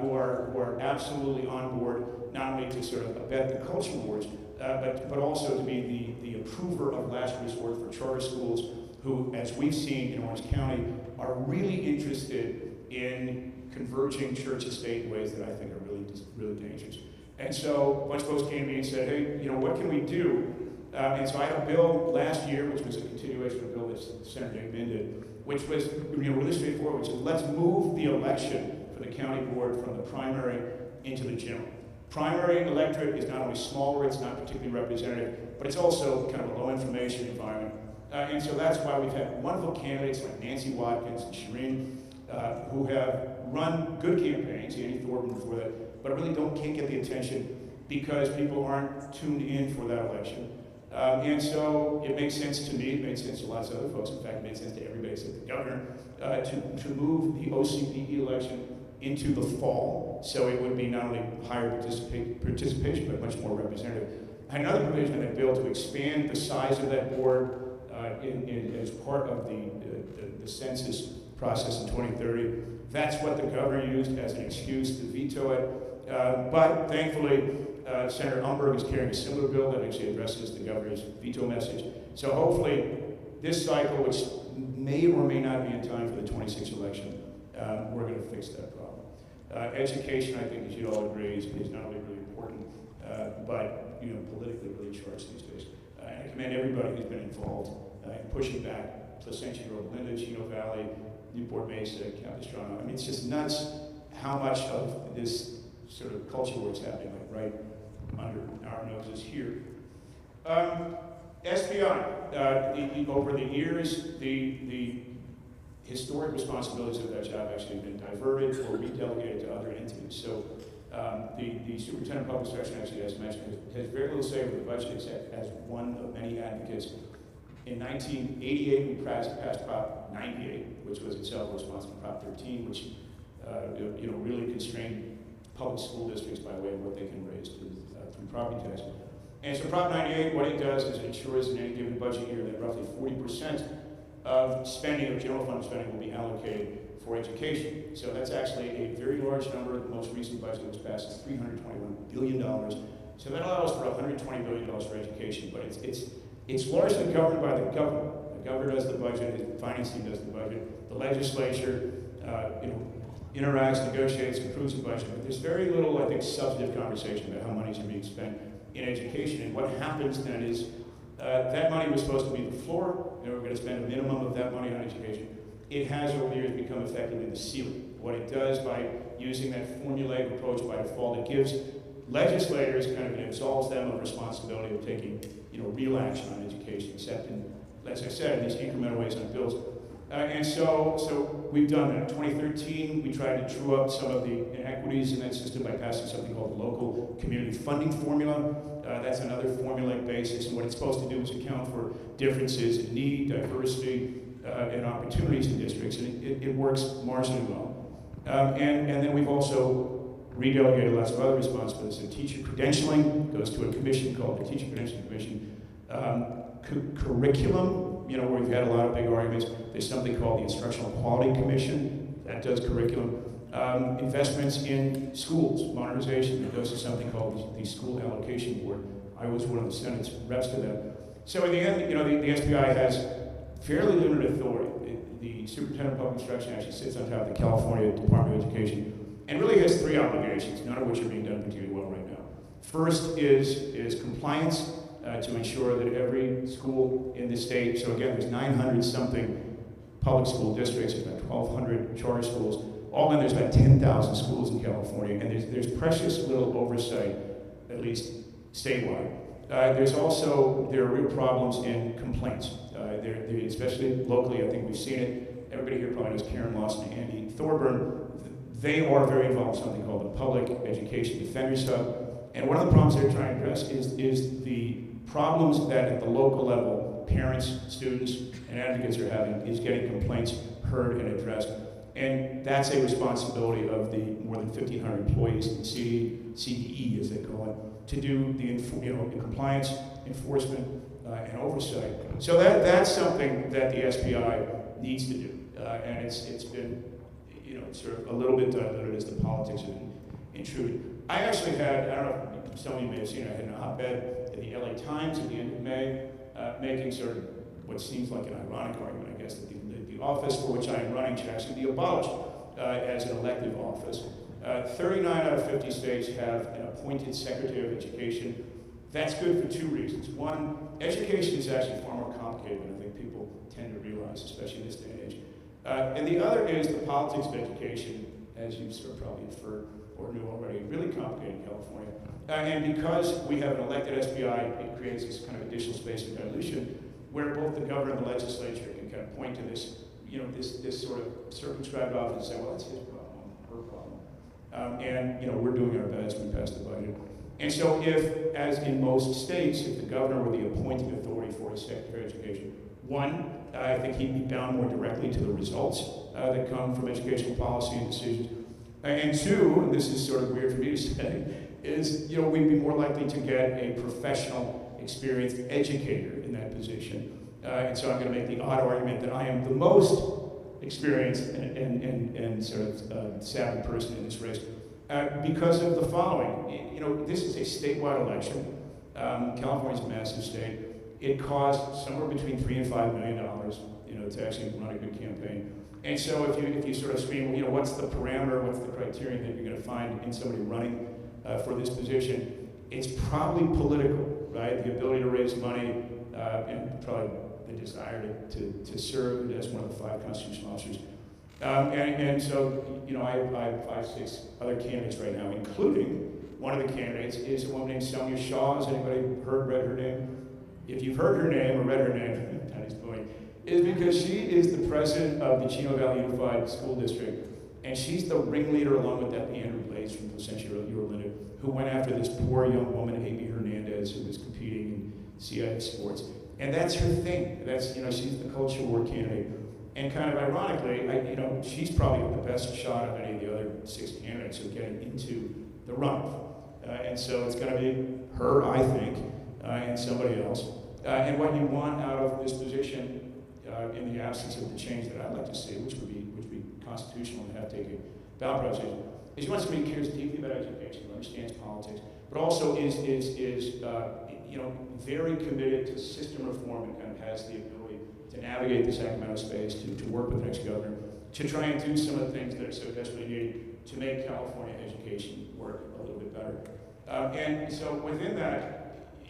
who are absolutely on board, not only to sort of abet the culture wars, but also to be the approver of last resort for charter schools who, as we've seen in Orange County, are really interested in converging church and state in ways that I think are really dangerous. And so a bunch of folks came to me and said, hey, what can we do? And so I had a bill last year, which was a continuation of a bill that Senator Newman did, which was really straightforward, which is let's move the election for the county board from the primary into the general. Primary electorate is not only smaller, it's not particularly representative, but it's also kind of a low information environment. And so that's why we've had wonderful candidates like Nancy Watkins and Shireen, who have run good campaigns, Annie Thornton before that, but really can't get the attention because people aren't tuned in for that election. And so it makes sense to me, it made sense to lots of other folks, in fact it made sense to everybody except the governor, to move the OCPE election into the fall, so it would be not only higher participation, but much more representative. I had another provision in that bill to expand the size of that board as part of the census process in 2030. That's what the governor used as an excuse to veto it. But thankfully, Senator Umberg is carrying a similar bill that actually addresses the governor's veto message. So hopefully, this cycle, which may or may not be in time for the 26th election, we're going to fix that problem. Education, I think, as you all agree, is not only really important, but politically really charged these days. I commend everybody who's been involved in pushing back Placentia, Linda, Chino Valley, Newport Mesa, Capistrano. I mean, it's just nuts how much of this sort of culture war is happening right under our noses here. SBI, over the years, the historic responsibilities of that job actually have been diverted or redelegated to other entities. So the superintendent of public instruction, actually, as mentioned, has very little say over the budget as one of many advocates. In 1988, we passed Prop 98, which was itself a response to Prop 13, which really constrained public school districts by way of what they can raise through property tax. And so Prop 98, what it does is it ensures in any given budget year that roughly 40% of spending, of general fund spending, will be allocated for education. So that's actually a very large number. The most recent budget was passed is $321 billion. So that allows for $120 billion for education, but it's largely governed by the governor. The governor does the budget, the finance team does the budget, the legislature interacts, negotiates, approves the budget, but there's very little, I think, substantive conversation about how money's being spent in education. And what happens then is that money was supposed to be the floor, and we're going to spend a minimum of that money on education. It has over the years become effectively the ceiling. What it does by using that formulaic approach by default, it gives legislators it absolves them of responsibility of taking real action on education, except in, as I said, in these incremental ways on bills. And so we've done that. In 2013, we tried to true up some of the inequities in that system by passing something called the local community funding formula. That's another formulaic basis, and what it's supposed to do is account for differences in need, diversity, and opportunities in districts, and it works marginally well. And then we've also redelegated lots of other responsibilities. So teacher credentialing goes to a commission called the Teacher Credentialing Commission. Curriculum, where we've had a lot of big arguments. There's something called the Instructional Quality Commission that does curriculum. Investments in schools, modernization, that goes to something called the School Allocation Board. I was one of the Senate's reps to that. So in the end, the SBI has fairly limited authority. The superintendent of public instruction actually sits on top of the California Department of Education and really has three obligations, none of which are being done particularly well right now. First is compliance to ensure that every school in the state, so again, there's 900 something public school districts, there's about 1,200 charter schools, all in there's about 10,000 schools in California, and there's precious little oversight, at least statewide. There are real problems in complaints. Especially locally, I think we've seen it. Everybody here probably knows Karen Lawson and Andy Thorburn. They are very involved in something called the Public Education Defenders Hub. And one of the problems they're trying to address is the problems that at the local level, parents, students, and advocates are having is getting complaints heard and addressed. And that's a responsibility of the more than 1,500 employees in CDE, as they call it, to do the compliance, enforcement, and oversight. So that's something that the SPI needs to do. And it's been, sort of a little bit diluted as the politics have intruded. I actually had, I don't know if some of you may have seen, I had an op-ed in the LA Times at the end of May, making sort of what seems like an ironic argument, I guess, that the office for which I am running should actually be abolished as an elective office. 39 out of 50 states have an appointed Secretary of Education. That's good for two reasons. One, education is actually far more complicated than I think people tend to realize, especially in this day and age. And the other is the politics of education, as you've sort of probably inferred or knew already, really complicated in California. And because we have an elected SPI, it creates this kind of additional space of dilution where both the governor and the legislature can kind of point to this, this sort of circumscribed office and say, well, that's his problem, her problem. We're doing our best, we passed the budget. And so if, as in most states, if the governor were the appointing authority for a Secretary of Education, one, I think he'd be bound more directly to the results that come from educational policy and decisions. And two, and this is sort of weird for me to say, is we'd be more likely to get a professional, experienced educator in that position. And so I'm going to make the odd argument that I am the most experienced and sort of savvy person in this race. Because of the following, this is a statewide election. California's a massive state. It costs somewhere between $3 and $5 million, to actually run a good campaign. And so if you sort of scream, what's the parameter, what's the criterion that you're going to find in somebody running for this position, it's probably political, right? The ability to raise money and probably the desire to serve as one of the 5 constitutional officers. And so, I have 5, 6 other candidates right now, including one of the candidates is a woman named Sonia Shaw. Has anybody read her name? If you've heard her name or read her name, Patty's point, is because she is the president of the Chino Valley Unified School District, and she's the ringleader along with that Leandra Blaze from Placentia Yorba, who went after this poor young woman, Amy Hernandez, who was competing in CIF sports. And that's her thing. That's, she's the culture war candidate. And kind of ironically, she's probably the best shot of any of the other 6 candidates of getting into the runoff. And so it's going to be her, I think, and somebody else. And what you want out of this position, in the absence of the change that I'd like to see, which would be constitutional and have to take a ballot process, is you want somebody who cares deeply about education, who understands politics, but also is very committed to system reform and kind of has the ability to navigate the Sacramento space, to work with the next governor, to try and do some of the things that are so desperately needed to make California education work a little bit better. And so within that,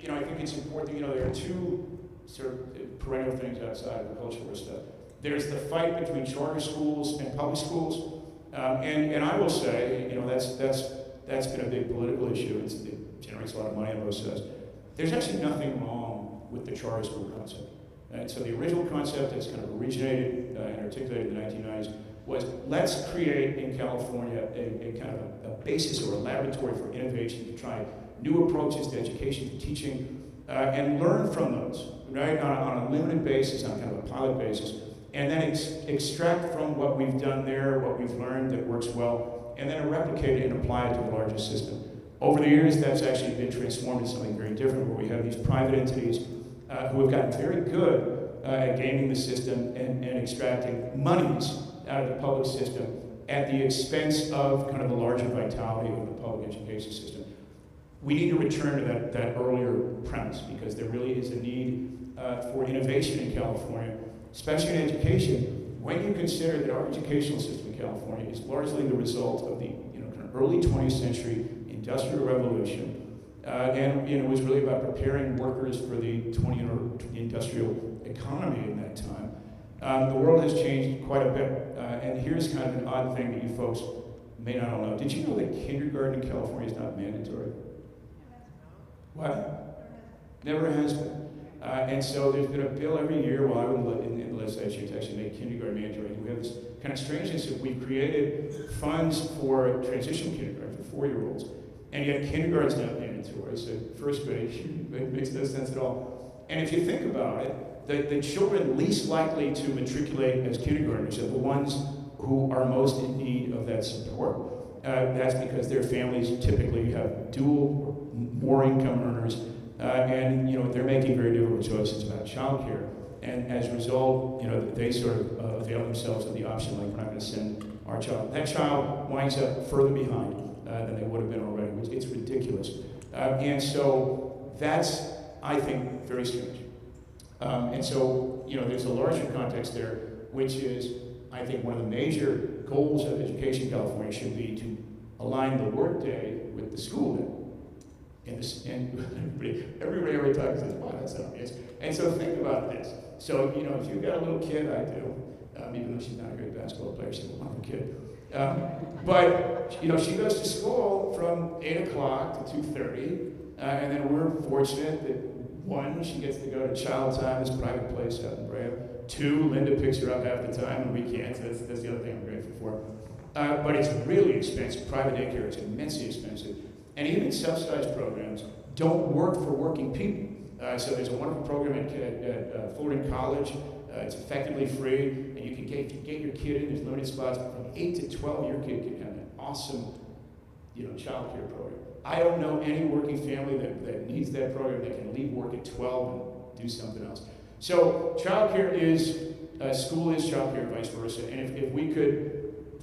I think it's important, there are 2 sort of perennial things outside of the cultural war stuff. There's the fight between charter schools and public schools. And I will say, that's been a big political issue. It generates a lot of money on both sides. There's actually nothing wrong with the charter school concept. And so the original concept that's kind of originated and articulated in the 1990s was let's create in California a kind of a basis or a laboratory for innovation to try new approaches to education, to teaching, and learn from those, right, on a limited basis, on kind of a pilot basis, and then extract from what we've done there, what we've learned that works well, and then replicate it and apply it to the larger system. Over the years, that's actually been transformed into something very different, where we have these private entities who have gotten very good at gaming the system and extracting monies out of the public system at the expense of kind of the larger vitality of the public education system. We need to return to that earlier premise, because there really is a need for innovation in California. especially in education, when you consider that our educational system in California is largely the result of the kind of early 20th century industrial revolution, and it was really about preparing workers for the 20th industrial economy in that time. The world has changed quite a bit, and here's kind of an odd thing that you folks may not all know. Did you know that kindergarten in California is not mandatory? What? Never has been. And so there's been a bill every year while I was in the legislature to actually make kindergarten mandatory. We have this kind of strangeness that we've created funds for transition kindergarten for 4-year-olds, and yet kindergarten's not mandatory, so first grade, it makes no sense at all. And if you think about it, the children least likely to matriculate as kindergartners are the ones who are most in need of that support. That's because their families typically have dual or more income earners, and they're making very difficult choices about childcare. And as a result, they sort of avail themselves of the option, like, we're not going to send our child. That child winds up further behind than they would have been already, which it's ridiculous. And so that's, I think, very strange. And so, there's a larger context there, which is, I think, one of the major goals of Education California should be to align the workday with the school day. And everybody every time says, wow, that's obvious. And so think about this. So, if you've got a little kid, I do, even though she's not a great basketball player, she's a wonderful kid. But, she goes to school from 8 o'clock to 2:30, and then we're fortunate that 1, she gets to go to Child Time, this private place out in Brea. 2, Linda picks her up half the time, and we can't, so that's the other thing I'm grateful for. But it's really expensive. Private daycare is immensely expensive. And even subsidized programs don't work for working people. So there's a wonderful program at Fullerton College. It's effectively free, and you can if you get your kid in, there's limited spots, but from 8 to 12, your kid can have an awesome, child care program. I don't know any working family that needs that program that can leave work at 12 and do something else. So childcare is, school is childcare and vice versa. And if we could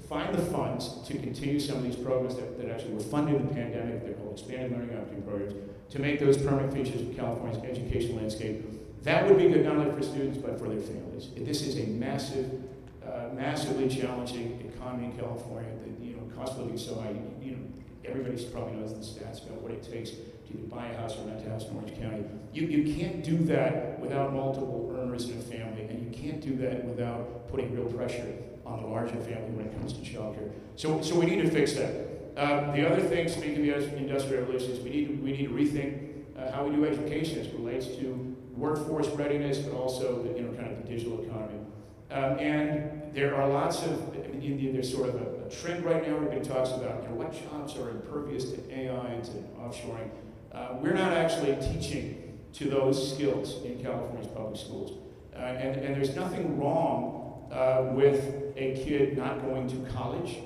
find the funds to continue some of these programs that actually were funded in the pandemic, they're called expanded learning opportunity programs, to make those permanent features of California's education landscape, that would be good not only for students but for their families. This is a massively challenging economy in California. The cost of living is so high. Everybody probably knows the stats about what it takes to either buy a house or rent a house in Orange County. You can't do that without multiple earners in a family, and you can't do that without putting real pressure on the larger family when it comes to childcare. So we need to fix that. The other thing, speaking of the industrial revolution, is we need to rethink how we do education as it relates to workforce readiness, but also the kind of the digital economy. And there are lots of, in India, there's sort of a trend right now. Everybody talks about what jobs are impervious to AI and to offshoring. We're not actually teaching to those skills in California's public schools. And there's nothing wrong with a kid not going to college,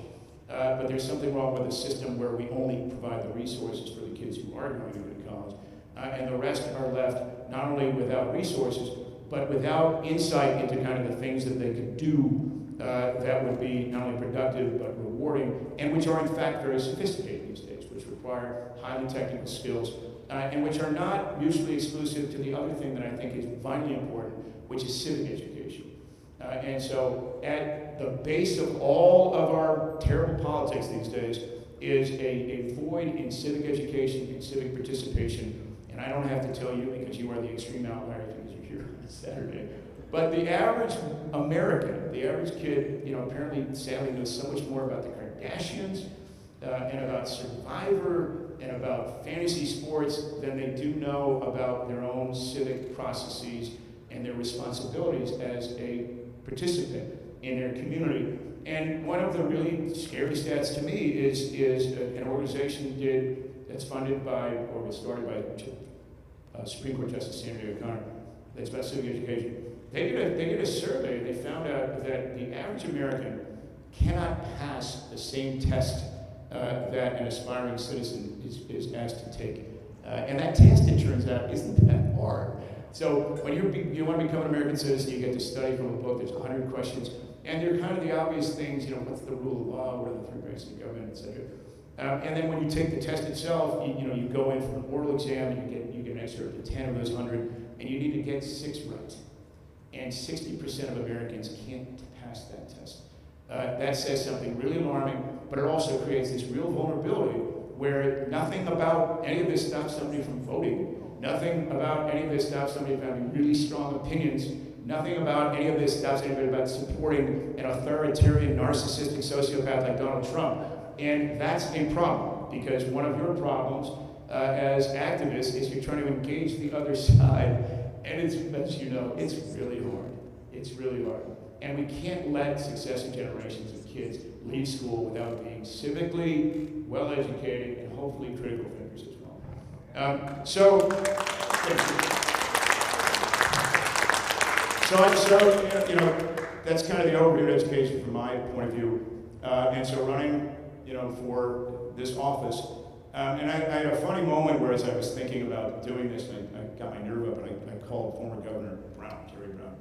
but there's something wrong with a system where we only provide the resources for the kids who are going to go to college, and the rest are left not only without resources, but without insight into kind of the things that they could do that would be not only productive but rewarding, and which are in fact very sophisticated these days, which require highly technical skills, and which are not mutually exclusive to the other thing that I think is vitally important, which is civic education. And so at the base of all of our terrible politics these days is a void in civic education and civic participation. And I don't have to tell you because you are the extreme outliers because you're here on Saturday. But the average American, the average kid, apparently sadly knows so much more about the Kardashians and about Survivor and about fantasy sports than they do know about their own civic processes and their responsibilities as a participant in their community. And one of the really scary stats to me is an organization that's funded by, or was started by Supreme Court Justice Sandra O'Connor, that's about civic education. They did a survey, and they found out that the average American cannot pass the same test that an aspiring citizen is asked to take. And that test, it turns out, isn't that hard. So when you want to become an American citizen, you get to study from a book. There's 100 questions, and they're kind of the obvious things. What's the rule of law? What are the 3 branches of government, etc. And then when you take the test itself, you go in for an oral exam, and you get an extra 10 of those 100, and you need to get 6 right. and 60% of Americans can't pass that test. That says something really alarming, but it also creates this real vulnerability where nothing about any of this stops somebody from voting, nothing about any of this stops somebody from having really strong opinions, nothing about any of this stops anybody about supporting an authoritarian, narcissistic sociopath like Donald Trump. And that's a problem, because one of your problems as activists is you're trying to engage the other side, and it's, as you know, it's really hard. It's really hard. And we can't let successive generations of kids leave school without being civically well-educated and hopefully critical thinkers as well. So you know, that's kind of the overview of education from my point of view. And so running, you know, for this office, and I had a funny moment where as I was thinking about doing this, I got my nerve up and I called former Governor Brown, Jerry Brown.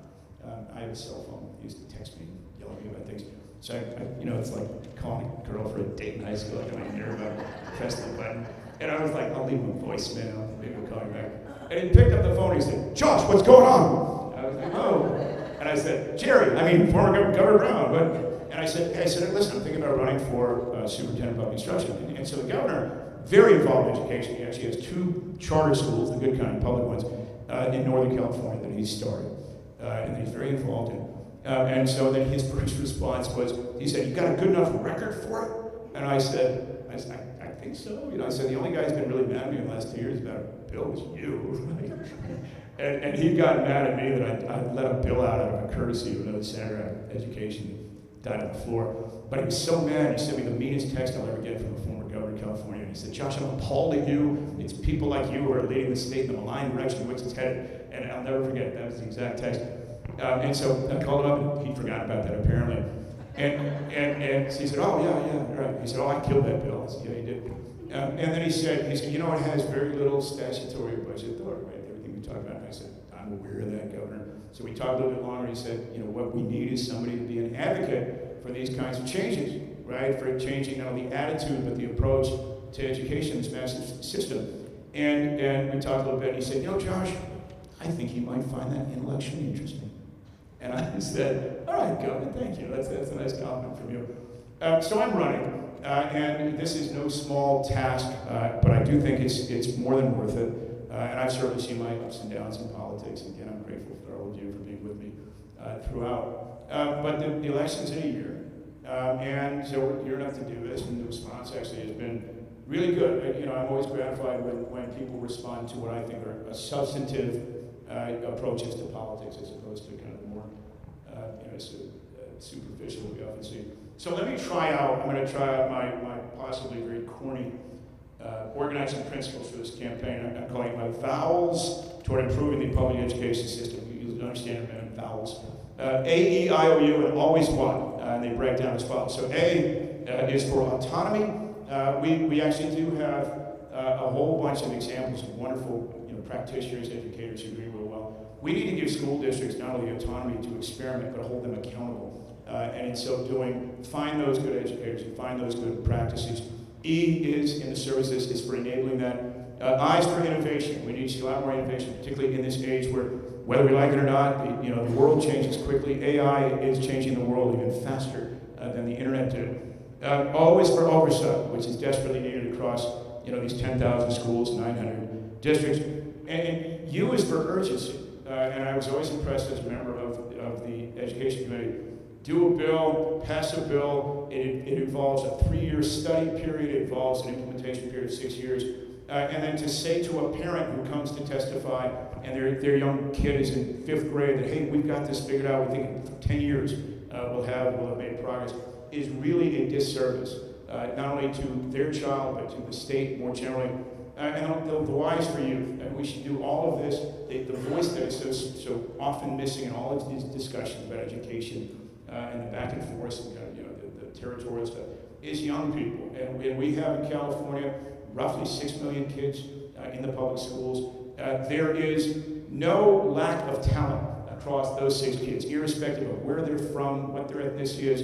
I have a cell phone. He used to text me, yell at me about things. So I you know, it's like calling a girl for a date in high school. I got my nerve up, pressed the button, and I was like, I'll leave him a voicemail, maybe I'll call him back. And he picked up the phone and he said, Josh, what's going on? I was like, oh. And I said, Jerry, I mean, former Governor Brown, but, and I said, listen, I'm thinking about running for superintendent of public instruction. And so the governor, very involved in education. He actually has 2 charter schools, the good kind, public ones, in Northern California that he started, and that he's very involved in. And so then his first response was, he said, you got a good enough record for it? And I said, I think so. You know, I said, the only guy who's been really mad at me in the last 2 years about a bill is you. and he got mad at me that I let a bill out of a courtesy of another senator on education, died on the floor. But he was so mad, he sent me the meanest text I'll ever get from a former governor of California. And he said, Josh, I'm appalled at you. It's people like you who are leading the state in the malign direction in which it's headed. And I'll never forget, that was the exact text. And so I called him up, and he forgot about that apparently. And so he said, oh, yeah, right. He said, oh, I killed that bill. I said, yeah, you did. And then he said, you know, it has very little statutory budget authority, right? Everything we talked about. And I said, I'm aware of that, Governor. So we talked a little bit longer. He said, you know, what we need is somebody to be an advocate for these kinds of changes, right? For changing not only the attitude, but the approach to education, this massive system. And we talked a little bit, and he said, you know, Josh, I think you might find that intellectually interesting. And I said, all right, Governor, thank you. That's a nice compliment from you. So I'm running, and this is no small task, but I do think it's more than worth it. And I've certainly seen my ups and downs in politics. And again, I'm grateful for all of you for being with me throughout. But the election's in a year, and so we're geared up to do this, and the response actually has been really good. You know, I'm always gratified when people respond to what I think are substantive approaches to politics as opposed to kind of more, you know, superficial we often see. So let me try out, I'm going to try out my possibly very corny organizing principles for this campaign. I'm calling it my vows toward improving the public education system. You understand them in vowels. A, E, I, O, U, and always one. And they break down as follows. So A is for autonomy. We actually do have a whole bunch of examples of wonderful, you know, practitioners, educators who do real well. We need to give school districts not only autonomy to experiment, but hold them accountable. And in so doing, find those good educators and find those good practices. E is, in the services, is for enabling that. I is for innovation. We need to see a lot more innovation, particularly in this age where, whether we like it or not, the world changes quickly. AI is changing the world even faster than the internet did. O is for oversight, which is desperately needed across, you know, these 10,000 schools, 900 districts. And U is for urgency. And I was always impressed as a member of the Education Committee. Do a bill, pass a bill, it involves a 3-year study period, it involves an implementation period of 6 years, and then to say to a parent who comes to testify and their young kid is in 5th grade that, hey, we've got this figured out, we think in 10 years we'll have made progress, is really a disservice, not only to their child, but to the state more generally. And the Y is for youth, and we should do all of this, the voice that is so often missing in all of these discussions about education, and the back and forth, and kind of, you know, the territorial stuff, is young people. And we have in California roughly 6 million kids in the public schools. There is no lack of talent across those 6 kids, irrespective of where they're from, what their ethnicity is,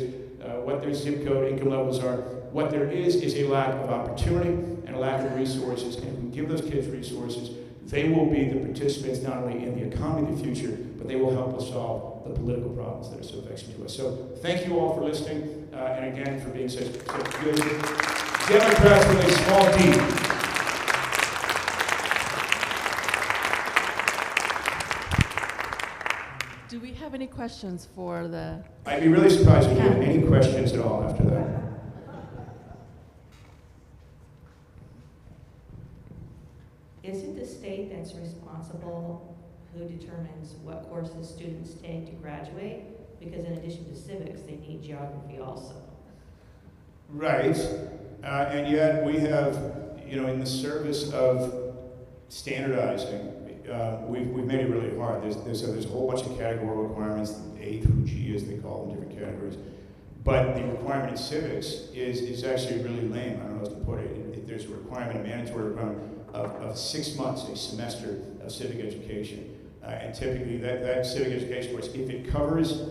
what their zip code, income levels are. What there is a lack of opportunity and a lack of resources, and if we give those kids resources, they will be the participants not only in the economy of the future, but they will help us solve the political problems that are so vexing to us. So thank you all for listening, and again for being such good Democrats with a small D. Do we have any questions for the... I'd be really surprised if you had any questions at all after that. Is it the state that's responsible who determines what courses students take to graduate? Because in addition to civics, they need geography also. Right, and yet we have, in the service of standardizing, we've made it really hard. There's a whole bunch of categorical requirements, A through G as they call them, different categories. But the requirement in civics is actually really lame. I don't know how to put it. There's a requirement, a mandatory requirement of 6 months, a semester of civic education. And typically that civic education course, if it covers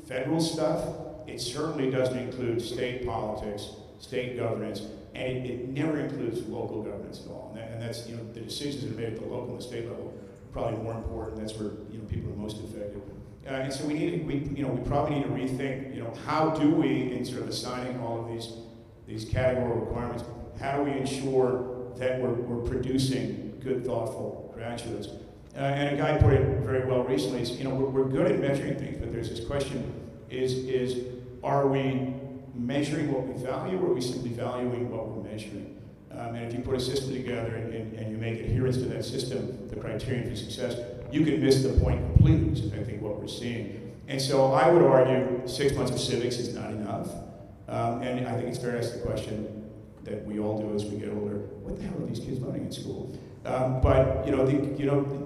federal stuff, it certainly doesn't include state politics, state governance, and it never includes local governance at all. And that's, the decisions that are made at the local and the state level are probably more important. That's where, people are most affected. And so we probably need to rethink, how do we, in sort of assigning all of these categorical requirements, how do we ensure that we're producing good, thoughtful graduates? And a guy put it very well recently, is, we're good at measuring things, but there's this question, is are we measuring what we value, or are we simply valuing what we're measuring? And if you put a system together and you make adherence to that system the criterion for success, you can miss the point completely, which is, I think, what we're seeing. And so I would argue 6 months of civics is not enough. And I think it's fair to ask the question that we all do as we get older: what the hell are these kids learning in school? But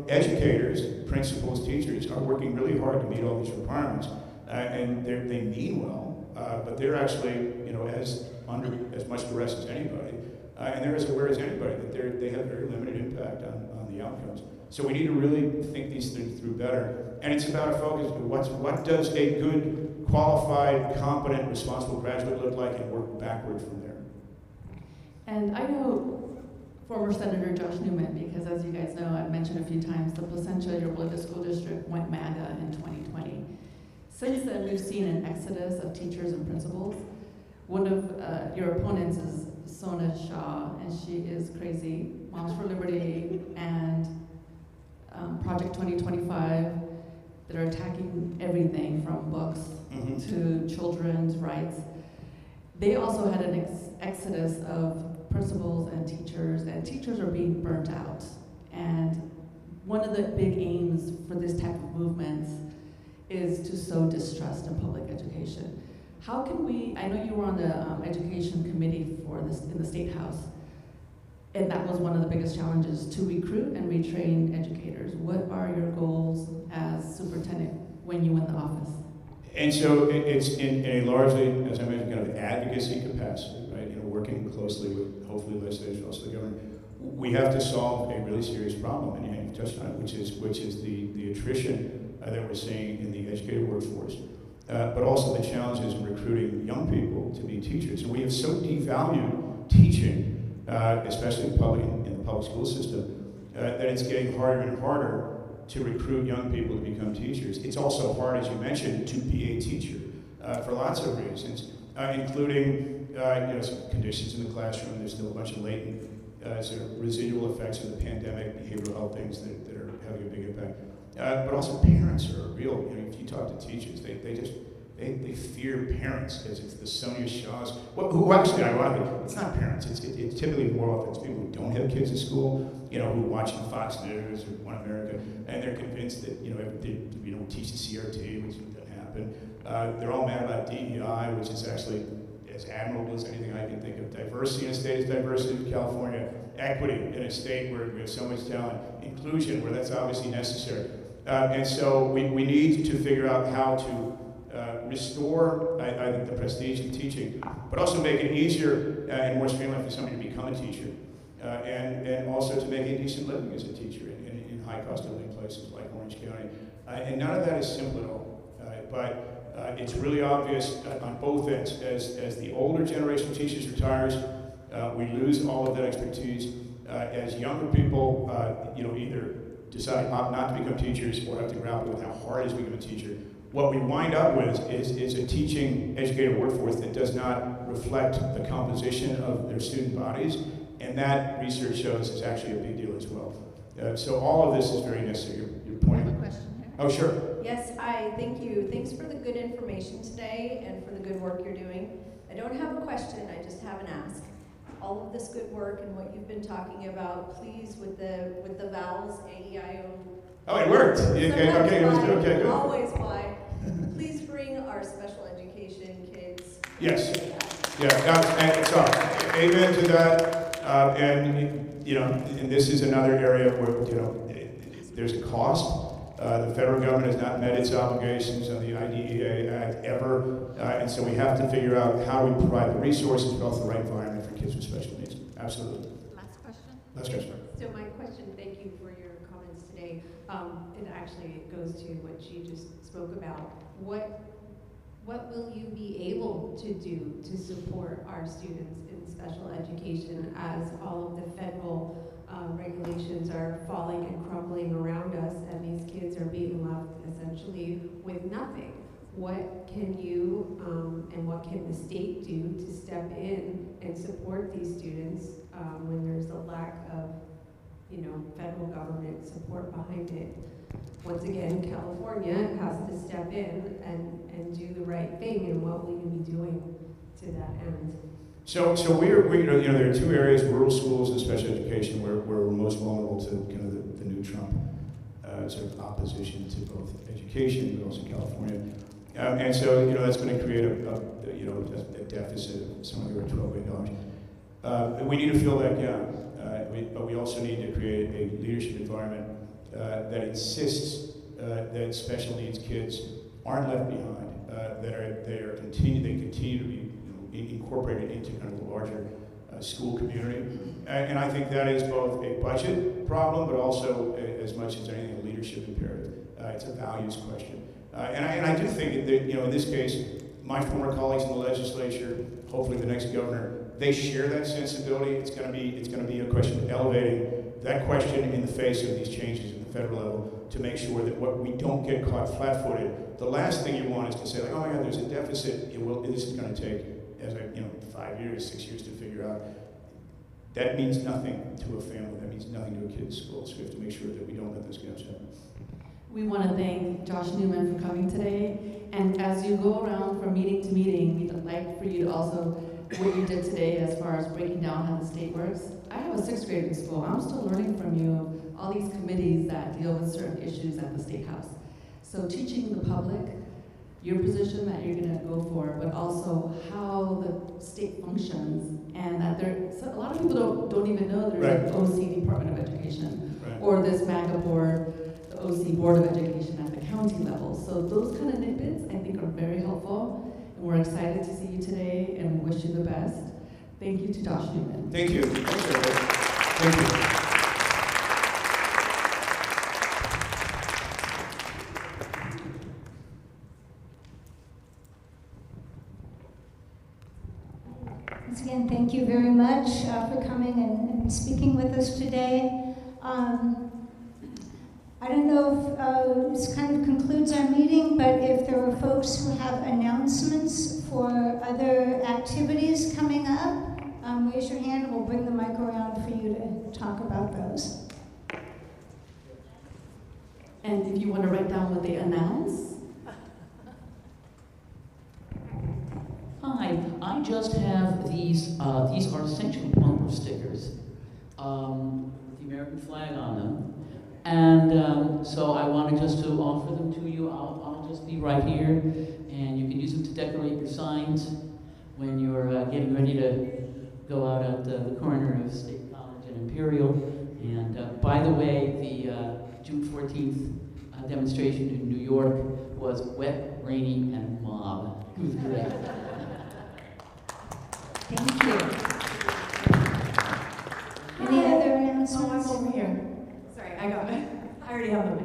educators, principals, teachers are working really hard to meet all these requirements, and they mean well, but they're actually, as under as much duress as anybody, and they're as aware as anybody that they have very limited impact on the outcomes. So we need to really think these things through better, and it's about a focus. What does a good, qualified, competent, responsible graduate look like, and work backward from there. And I know former Senator Josh Newman, because as you guys know, I've mentioned a few times, the Placentia Yorba School District went MAGA in 2020. Since then, we've seen an exodus of teachers and principals. One of your opponents is Sona Shah, and she is crazy. Moms for Liberty and Project 2025 that are attacking everything from books to children's rights. They also had an exodus of principals and teachers are being burnt out. And one of the big aims for this type of movements is to sow distrust in public education. How can we, I know you were on the education committee for this in the State House, and that was one of the biggest challenges, to recruit and retrain educators. What are your goals as superintendent when you win the office? And so it's in a largely, as I mentioned, kind of advocacy capacity, right? Working closely with hopefully legislators, also the government. We have to solve a really serious problem, and you touched on it, which is the attrition that we're seeing in the educated workforce, but also the challenges in recruiting young people to be teachers. And we have so devalued teaching, especially in the public school system, that it's getting harder and harder to recruit young people to become teachers. It's also hard, as you mentioned, to be a teacher for lots of reasons, including some conditions in the classroom. There's still a bunch of latent sort of residual effects of the pandemic, behavioral health things that are having a big impact. But also parents are real. If you talk to teachers, they fear parents because it's the Sonia Shahs, who actually, ironically, it's not parents. It's typically more often it's people who don't have kids at school, who are watching Fox News or One America, and they're convinced that they don't teach the CRT, which doesn't happen. They're all mad about DEI, which is actually as admirable as anything I can think of. Diversity in a state is diversity in California. Equity in a state where we have so much talent. Inclusion, where that's obviously necessary. And so we need to figure out how to restore, I think, the prestige of teaching, but also make it easier and more streamlined for somebody to become a teacher, and also to make a decent living as a teacher in high-cost of living places like Orange County. And none of that is simple at all, but it's really obvious on both ends. As the older generation of teachers retires, We lose all of that expertise. As younger people, either decide not to become teachers or have to grapple with how hard it is to become a teacher, what we wind up with is a teaching, educated workforce that does not reflect the composition of their student bodies, and that research shows is actually a big deal as well. So all of this is very necessary. Your point. I have a question here. Oh, sure. Yes, hi, thank you. Thanks for the good information today and for the good work you're doing. I don't have a question, I just have an ask. All of this good work and what you've been talking about, please, with the vowels, A-E-I-O. Oh, it worked. Okay, good. Always why. Please bring our special education kids. Yes. Yeah, so, amen to that. And this is another area where, there's a cost. The federal government has not met its obligations on the IDEA Act ever, and so we have to figure out how we provide the resources, but also the right environment for kids with special needs. Absolutely. Last question? Last question. So my question, thank you for your comments today. It actually goes to what she just spoke about. What will you be able to do to support our students in special education as all of the federal regulations are falling and crumbling around us, and these kids are being left essentially with nothing? What can you and what can the state do to step in and support these students when there's a lack of, federal government support behind it? Once again, California has to step in and do the right thing, and what will you be doing to that end? So there are two areas, rural schools and special education, where we're most vulnerable to kind of the new Trump sort of opposition to both education, but also California. And so, that's going to create a deficit of somewhere around $12 billion. We need to fill that gap, but we also need to create a leadership environment that insists that special needs kids aren't left behind, they continue to be incorporated into kind of the larger school community. And I think that is both a budget problem, but also, as much as anything, a leadership imperative. It's a values question. And I do think that, in this case, my former colleagues in the legislature, hopefully the next governor, they share that sensibility. It's going to be a question of elevating that question in the face of these changes at the federal level to make sure that we don't get caught flat-footed. The last thing you want is to say, like, oh my God, there's a deficit. This is going to take, 5 years, 6 years to figure out. That means nothing to a family. That means nothing to a kid's school. So we have to make sure that we don't let those gaps happen. We want to thank Josh Newman for coming today. And as you go around from meeting to meeting, we'd like for you to also, what you did today as far as breaking down how the state works. I have a 6th grade in school. I'm still learning from you all these committees that deal with certain issues at the State House. So teaching the public your position that you're going to go for, but also how the state functions, and that a lot of people don't even know there's an OC, Department of Education, or this MAGA board, the OC, Board of Education at the county level. So those kind of tidbits I think are very helpful, and we're excited to see you today, and we wish you the best. Thank you to Josh Newman. Thank you. Thanks, everybody. Thank you. Once again, thank you very much for coming and speaking with us today. I don't know if this kind of concludes our meeting, but if there are folks who have announcements for other activities coming up, raise your hand and we'll bring the mic around for you to talk about those. And if you want to write down what they announce. Hi, I just have these are essentially bumper stickers with the American flag on them. And so I wanted just to offer them to you. I'll just be right here, and you can use them to decorate your signs when you're getting ready to go out at the corner of State College and Imperial. And by the way, the June 14th demonstration in New York was wet, rainy, and mob. It was great. Thank you. Any other announcements? Oh, I'm over here. Sorry, I already have them.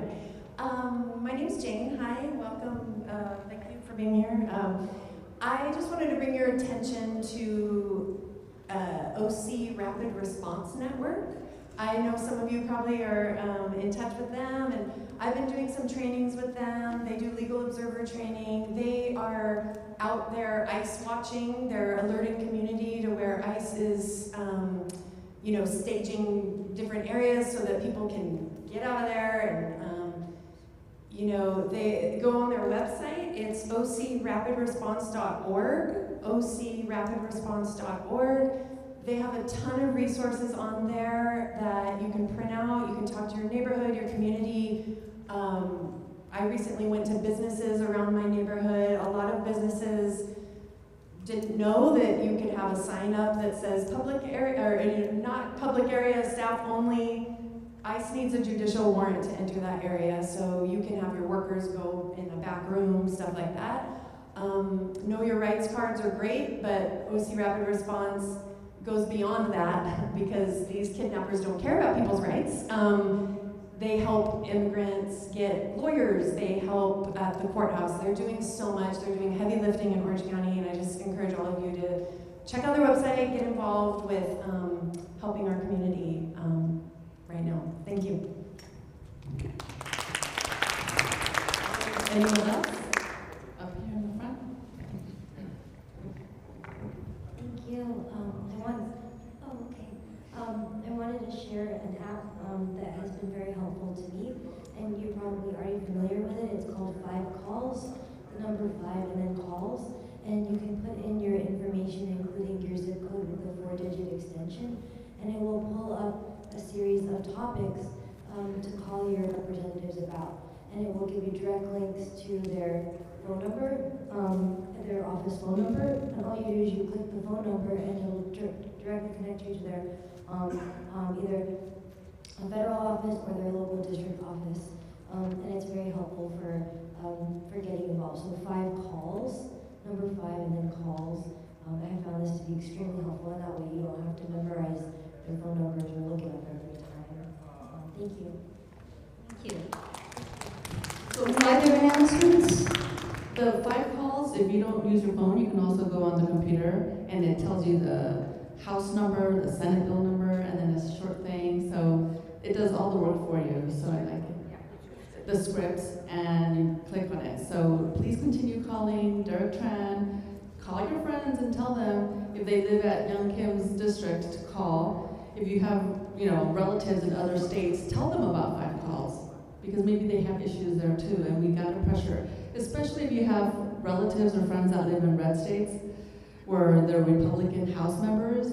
My name's Jane. Hi, welcome. Thank you for being here. I just wanted to bring your attention to OC Rapid Response Network. I know some of you probably are in touch with them, and I've been doing some trainings with them. They do legal observer training. They are out there ICE watching. They're alerting community to where ICE is, staging different areas so that people can get out of there. And they go on their website. It's ocrapidresponse.org. ocrapidresponse.org. They have a ton of resources on there that you can print out. You can talk to your neighborhood, your community. I recently went to businesses around my neighborhood. A lot of businesses didn't know that you could have a sign up that says public area, or not public area, staff only. ICE needs a judicial warrant to enter that area, so you can have your workers go in the back room, stuff like that. Know your rights cards are great, but OC Rapid Response goes beyond that because these kidnappers don't care about people's rights. They help immigrants get lawyers. They help at the courthouse. They're doing so much. They're doing heavy lifting in Orange County, and I just encourage all of you to check out their website, get involved with helping our community right now. Thank you. Anyone else? Up here in the front. Thank you. I wanted to share an app that has been very helpful to me, and you probably are familiar with it. It's called 5 Calls, the number 5 and then calls, and you can put in your information, including your zip code with a 4-digit extension, and it will pull up a series of topics to call your representatives about, and it will give you direct links to their phone number, their office phone number, and all you do is you click the phone number and it will directly connect you to their either a federal office or their local district office, and it's very helpful for getting involved. So 5 calls, number 5 and then calls. I have found this to be extremely helpful, and that way you don't have to memorize their phone numbers or look it up every time. Thank you. Thank you. So Other announcements? the 5 calls, if you don't use your phone, you can also go on the computer, and it tells you the House number, the Senate bill number, and then a short thing. So it does all the work for you. So I like it. The script, and you click on it. So please continue calling Derek Tran. Call your friends and tell them if they live at Young Kim's district to call. If you have, relatives in other states, tell them about 5 calls, because maybe they have issues there too, and we got to pressure. Especially if you have relatives or friends that live in red states, where they're Republican House members.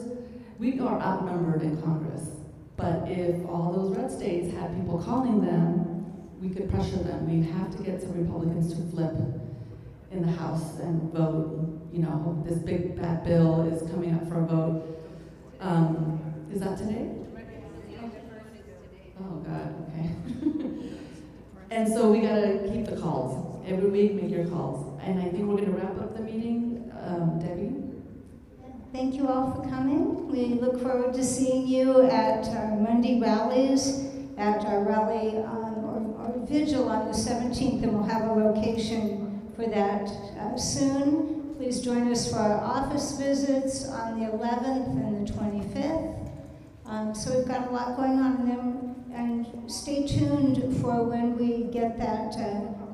We are outnumbered in Congress. But if all those red states had people calling them, we could pressure them. We have to get some Republicans to flip in the House and vote. This big bad bill is coming up for a vote. Is that today? Oh God, okay. And so we gotta keep the calls. Every week, make your calls. And I think we're gonna wrap up the meeting. Debbie? Thank you all for coming. We look forward to seeing you at our Monday rallies, at our rally or vigil on the 17th, and we'll have a location for that soon. Please join us for our office visits on the 11th and the 25th. So we've got a lot going on there, and stay tuned for when we get that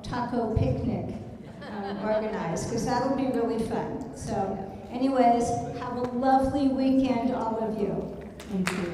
taco picnic organized, because that'll be really fun. So anyways, have a lovely weekend, all of you. Thank you.